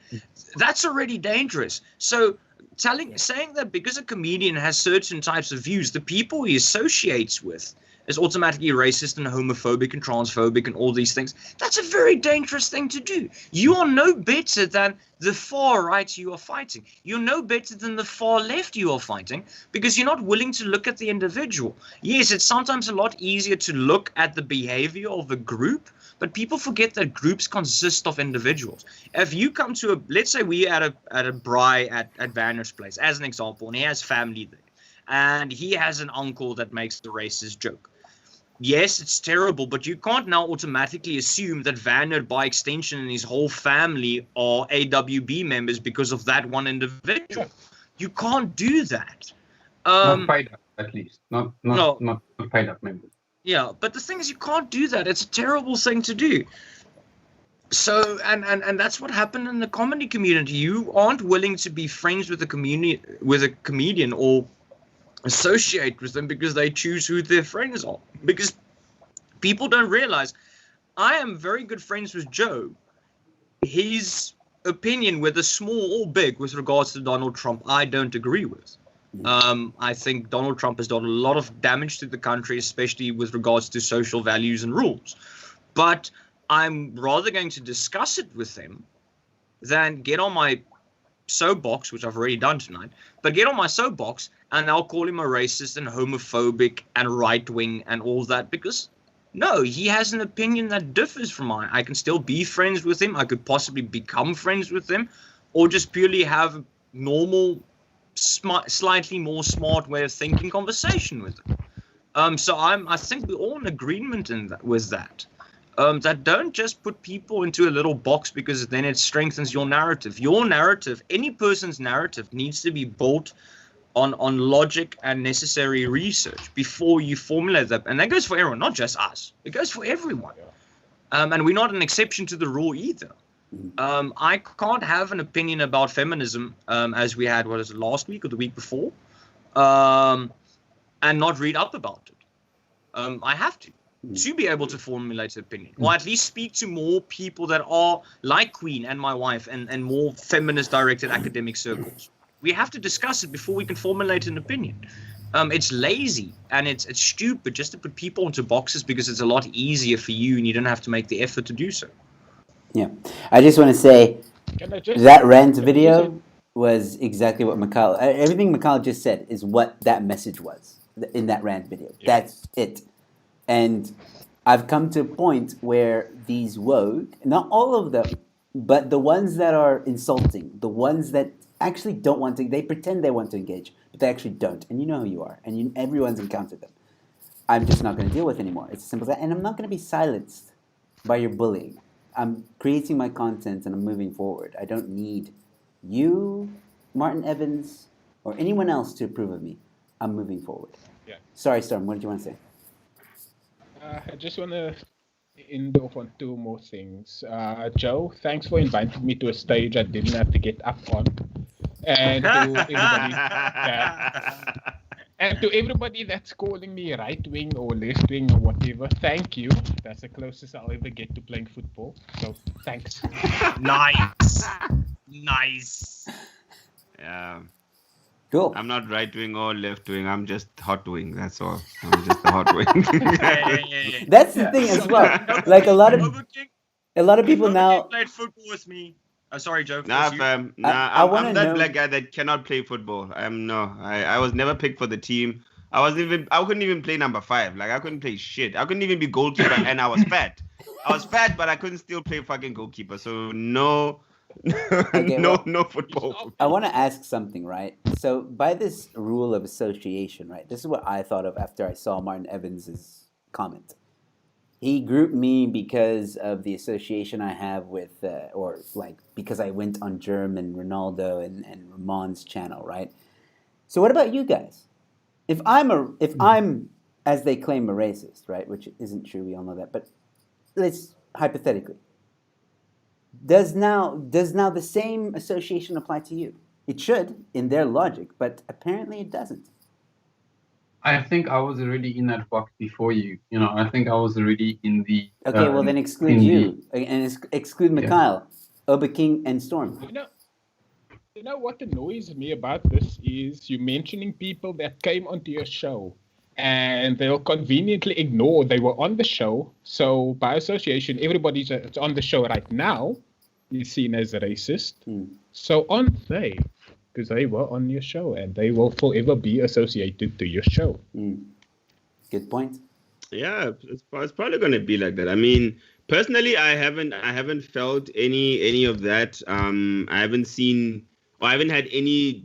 that's already dangerous. So saying that because a comedian has certain types of views, the people he associates with is automatically racist and homophobic and transphobic and all these things, that's a very dangerous thing to do. You are no better than the far right you are fighting. You're no better than the far left you are fighting, because you're not willing to look at the individual. Yes, it's sometimes a lot easier to look at the behavior of a group, but people forget that groups consist of individuals. If you come to let's say we at a braai at Werner's place, as an example, and he has family there, and he has an uncle that makes the racist joke. Yes, it's terrible, but you can't now automatically assume that Werner, by extension, and his whole family are AWB members because of that one individual. You can't do that. Not paid up, at least. Not paid up members. Yeah, but the thing is, you can't do that. It's a terrible thing to do. So, and that's what happened in the comedy community. You aren't willing to be friends with a comedian or associate with them because they choose who their friends are. Because people don't realize, I am very good friends with Joe. His opinion, whether small or big, with regards to Donald Trump, I don't agree with. I think Donald Trump has done a lot of damage to the country, especially with regards to social values and rules. But I'm rather going to discuss it with him than get on my soapbox, which I've already done tonight, but get on my soapbox and I'll call him a racist and homophobic and right-wing and all that, because no, he has an opinion that differs from mine. I can still be friends with him. I could possibly become friends with him, or just purely have a normal, slightly more smart way of thinking conversation with him. So I think we're all in agreement with that. That don't just put people into a little box, because then it strengthens your narrative. Your narrative, any person's narrative, needs to be built on logic and necessary research before you formulate that. And that goes for everyone, not just us. It goes for everyone. And we're not an exception to the rule either. I can't have an opinion about feminism, as we had, last week or the week before, and not read up about it. I have to. to be able to formulate an opinion, or at least speak to more people that are like Queen and my wife and more feminist-directed academic circles. We have to discuss it before we can formulate an opinion. It's lazy and it's stupid just to put people into boxes because it's a lot easier for you and you don't have to make the effort to do so. Yeah. I just want to say that rant video was exactly what Mikhail, everything Mikhail just said is what that message was in that rant video. Yeah. That's it. And I've come to a point where these woke, not all of them, but the ones that are insulting, the ones that actually don't want to, they pretend they want to engage, but they actually don't. And you know who you are, and everyone's encountered them. I'm just not going to deal with anymore. It's as simple as that. And I'm not going to be silenced by your bullying. I'm creating my content and I'm moving forward. I don't need you, Martin Evans, or anyone else to approve of me. I'm moving forward. Yeah. Sorry, Storm, what did you want to say? I just want to end off on two more things. Joe, thanks for inviting me to a stage I didn't have to get up on. And to everybody that's calling me right-wing or left-wing or whatever, thank you. That's the closest I'll ever get to playing football. So, thanks. Nice. Yeah. Cool. I'm not right-wing or left-wing. I'm just hot-wing. That's all. I'm just a hot wing. That's the thing as well. Like a lot of people now played football with me. Sorry, Joe. Nah, fam. Nah, I'm that black guy that cannot play football. I was never picked for the team. I couldn't even play number 5. Like I couldn't play shit. I couldn't even be goalkeeper, and I was fat. I was fat, but I couldn't still play fucking goalkeeper. So no, okay, no football. I want to ask something, right? So by this rule of association, right? This is what I thought of after I saw Martin Evans's comment. He grouped me because of the association I have with, or like because I went on Germ and Ronaldo and Ramon's channel, right? So what about you guys? If I'm, as they claim, a racist, right? Which isn't true, we all know that. But let's hypothetically, does now the same association apply to you? It should in their logic, but apparently it doesn't. I think I was already in that box before you. I think I was already in the. Okay, well then exclude you and exclude Mikhail, Obakeng, and Storm. You know what annoys me about this is you mentioning people that came onto your show, and they'll conveniently ignore they were on the show. So by association, everybody's that's on the show right now is seen as a racist. So aren't they? Because they were on your show and they will forever be associated to your show. Good point. Yeah, it's probably going to be like that. I mean, personally, I haven't felt any of that. I haven't had any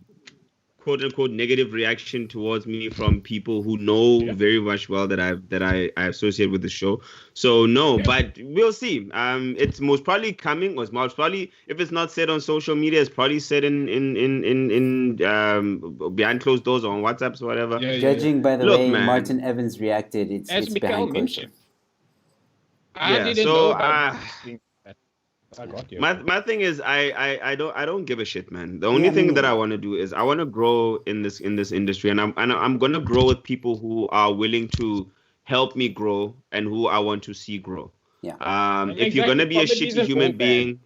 quote unquote negative reaction towards me from people who know very much well that I associate with the show. So no, but we'll see. It's most probably coming. Or most probably, if it's not said on social media, it's probably said in behind closed doors or on WhatsApps or whatever. Judging by the way Martin Evans reacted, it's behind closed doors. I didn't know about My thing is I don't give a shit, man. The only thing that I want to do is I want to grow in this industry, and I'm gonna grow with people who are willing to help me grow and who I want to see grow. If you're gonna be a shitty human being,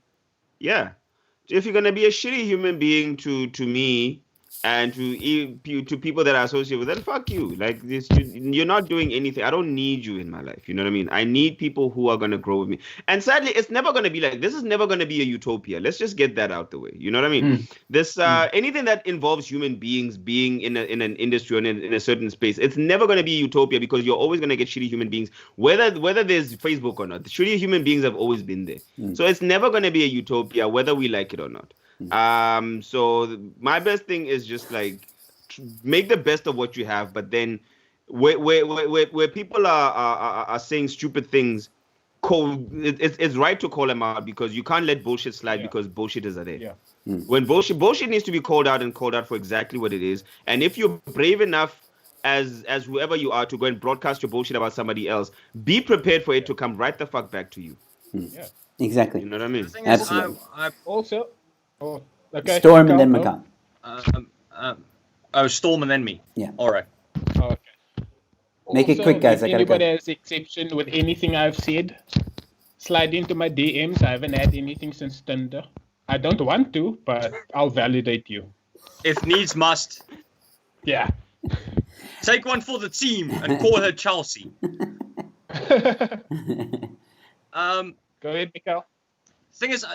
if you're gonna be a shitty human being to me and to people that I associate with, then fuck you. Like this, you're not doing anything. I don't need you in my life. You know what I mean? I need people who are gonna grow with me. And sadly, it's never gonna be like this. Is never gonna be a utopia. Let's just get that out the way. You know what I mean? This anything that involves human beings being in an industry or in a certain space, it's never gonna be a utopia because you're always gonna get shitty human beings, whether there's Facebook or not. The shitty human beings have always been there. So it's never gonna be a utopia, whether we like it or not. So my best thing is just like make the best of what you have, but then where people are saying stupid things, it's right to call them out because you can't let bullshit slide because bullshitters are there. When bullshit needs to be called out and called out for exactly what it is. And if you're brave enough as whoever you are to go and broadcast your bullshit about somebody else, be prepared for it to come right the fuck back to you. Exactly. You know what I mean? Absolutely. I also. Okay. Storm and then Mikhail. Storm and then me. Yeah. All right. Okay. Make it quick, guys. If I gotta anybody go. has exception with anything I've said, slide into my DMs. I haven't had anything since Tinder. I don't want to, but I'll validate you. If needs must. Yeah. Take one for the team and call her Chelsea. Go ahead, Mikhail. Thing is,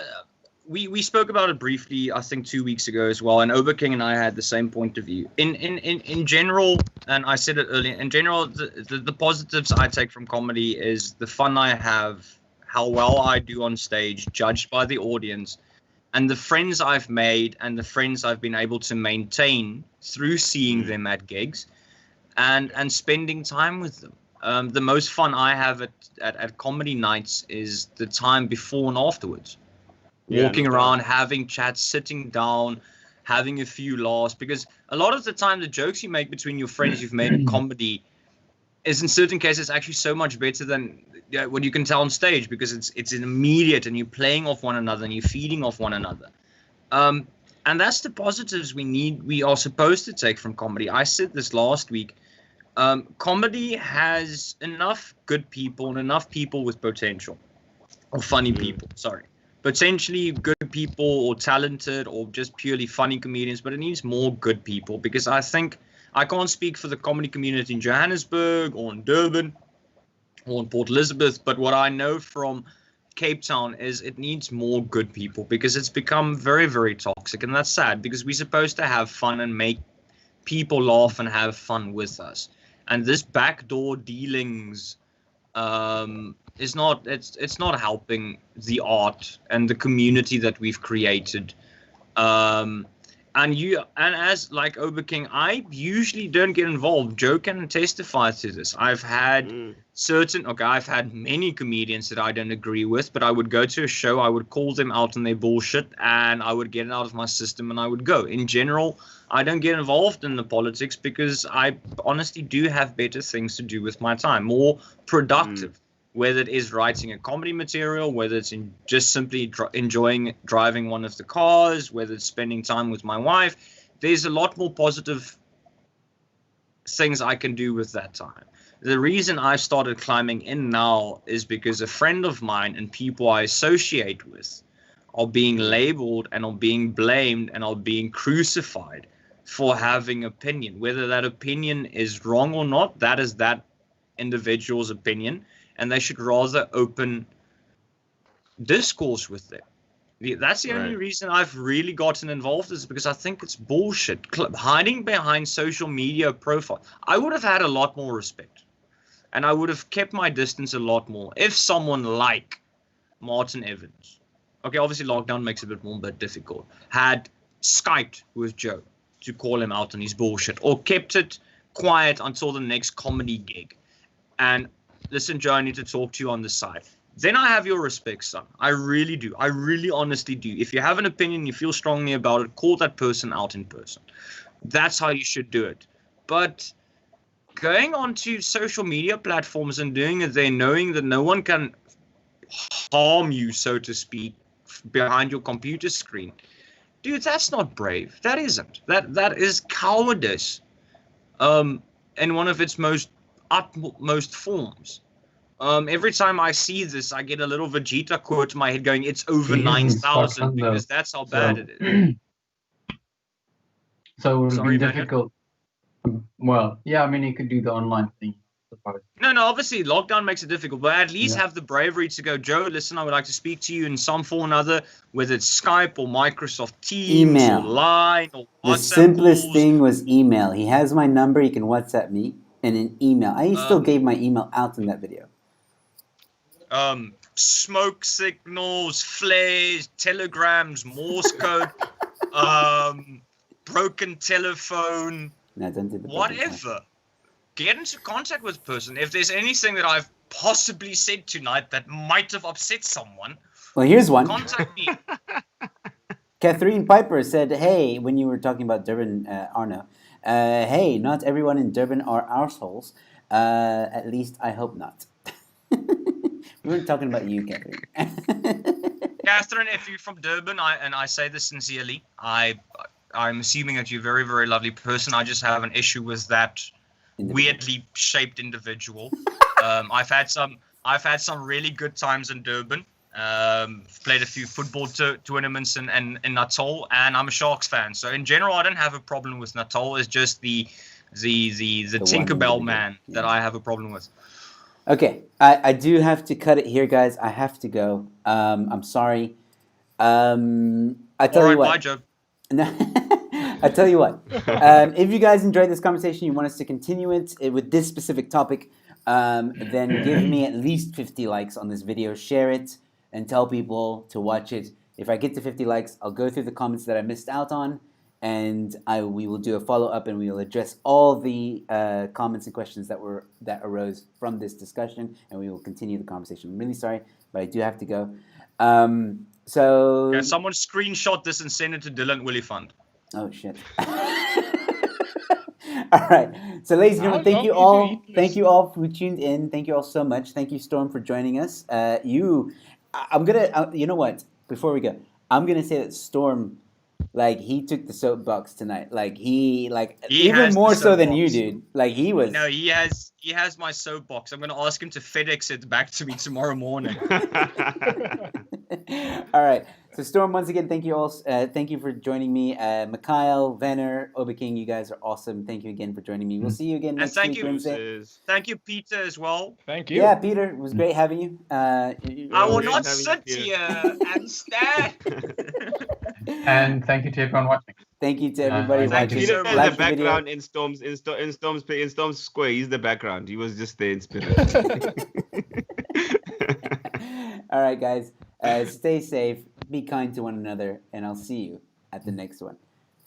we spoke about it briefly, I think 2 weeks ago as well, and Obakeng and I had the same point of view. In general, and I said it earlier, in general, the positives I take from comedy is the fun I have, how well I do on stage, judged by the audience, and the friends I've made and the friends I've been able to maintain through seeing them at gigs and spending time with them. The most fun I have at comedy nights is the time before and afterwards. Walking around, having chats, sitting down, having a few laughs. Because a lot of the time, the jokes you make between your friends you've made in comedy is in certain cases actually so much better than what you can tell on stage, because it's immediate and you're playing off one another and you're feeding off one another. And that's the positives we are supposed to take from comedy. I said this last week. Comedy has enough good people and enough people with potential, or funny people, sorry. Potentially good people or talented or just purely funny comedians, but it needs more good people, because I think I can't speak for the comedy community in Johannesburg or in Durban or in Port Elizabeth, but what I know from Cape Town is it needs more good people, because it's become very, very toxic, and that's sad, because we're supposed to have fun and make people laugh and have fun with us. And this backdoor dealings is not it's not helping the art and the community that we've created. And as like Obakeng, I usually don't get involved. Joe can testify to this. I've had I've had many comedians that I don't agree with, but I would go to a show, I would call them out on their bullshit, and I would get it out of my system and I would go. In general, I don't get involved in the politics because I honestly do have better things to do with my time, more productive. Whether it is writing a comedy material, whether it's just simply enjoying driving one of the cars, whether it's spending time with my wife, there's a lot more positive things I can do with that time. The reason I started climbing in now is because a friend of mine and people I associate with are being labeled and are being blamed and are being crucified for having opinion. Whether that opinion is wrong or not, that is that individual's opinion. And they should rather open discourse with them. That's the only reason I've really gotten involved, is because I think it's bullshit. Hiding behind social media profile. I would have had a lot more respect. And I would have kept my distance a lot more if someone like Martin Evans, okay, obviously lockdown makes it a bit more difficult, had Skyped with Joe to call him out on his bullshit, or kept it quiet until the next comedy gig. And listen, Joe, I need to talk to you on the side. Then I have your respect, son. I really do. I really honestly do. If you have an opinion, you feel strongly about it, call that person out in person. That's how you should do it. But going onto social media platforms and doing it there, knowing that no one can harm you, so to speak, behind your computer screen, dude, that's not brave. That isn't. That is cowardice. In one of its most utmost forms. Every time I see this, I get a little Vegeta quote in my head going, it's over 9,000, because that's how bad it is. So it would be difficult. Well, yeah, I mean, you could do the online thing. No, obviously, lockdown makes it difficult, but at least have the bravery to go, Joe, listen, I would like to speak to you in some form or another, whether it's Skype or Microsoft Teams or Line or WhatsApp. The simplest thing was email. He has my number, he can WhatsApp me. And an email. I still gave my email out in that video. Smoke signals, flares, telegrams, Morse code, broken telephone, whatever. Get into contact with the person. If there's anything that I've possibly said tonight that might have upset someone, well, here's one. Contact me. Catherine Piper said, hey, when you were talking about Durban, Arno, hey, not everyone in Durban are arseholes. At least I hope not. We weren't talking about you, Catherine. Catherine, if you're from Durban, I say this sincerely, I'm assuming that you're a very, very lovely person. I just have an issue with that weirdly shaped individual. I've had some really good times in Durban. Played a few football tournaments in Natal, and I'm a Sharks fan. So in general, I don't have a problem with Natal. It's just the Tinkerbell man that I have a problem with. Okay, I do have to cut it here, guys. I have to go. I'm sorry. I tell you what. Bye, Joe. I tell you what. If you guys enjoyed this conversation, you want us to continue it with this specific topic, then give me at least 50 likes on this video. Share it and tell people to watch it. If I get to 50 likes, I'll go through the comments that I missed out on, and we will do a follow-up, and we will address all the comments and questions that arose from this discussion, and we will continue the conversation. I'm really sorry, but I do have to go. So yeah, someone screenshot this and send it to Dylan Willie Fund. Oh shit. All right. So ladies and gentlemen, thank you all. Thank you all who tuned in. Thank you all so much. Thank you, Storm, for joining us. I'm gonna you know what? Before we go, I'm gonna say that Storm, he took the soapbox tonight. He even more so than you, dude. He was. No, he has my soapbox. I'm gonna ask him to FedEx it back to me tomorrow morning. All right. So Storm, once again, thank you all. Thank you for joining me. Mikhail, Werner, Obakeng, you guys are awesome. Thank you again for joining me. We'll see you again next week, Wednesday. Thank you, Peter, as well. Thank you. Yeah, Peter, it was great having you. I will not sit here and stand. And thank you to everyone watching. Thank you to everybody watching. Thank you so much. The background in Storm's square. He's the background. He was just there in spirit. All right, guys. Stay safe. Be kind to one another, and I'll see you at the next one.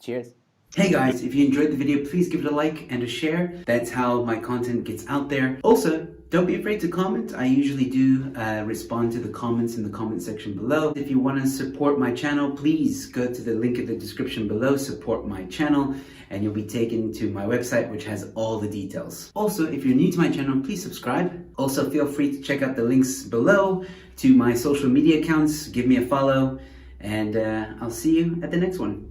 Cheers. Hey guys, if you enjoyed the video, please give it a like and a share. That's how my content gets out there. Also, don't be afraid to comment. I usually do respond to the comments in the comment section below. If you want to support my channel, please go to the link in the description below, support my channel, and you'll be taken to my website, which has all the details. Also, if you're new to my channel, please subscribe. Also, feel free to check out the links below to my social media accounts. Give me a follow, and I'll see you at the next one.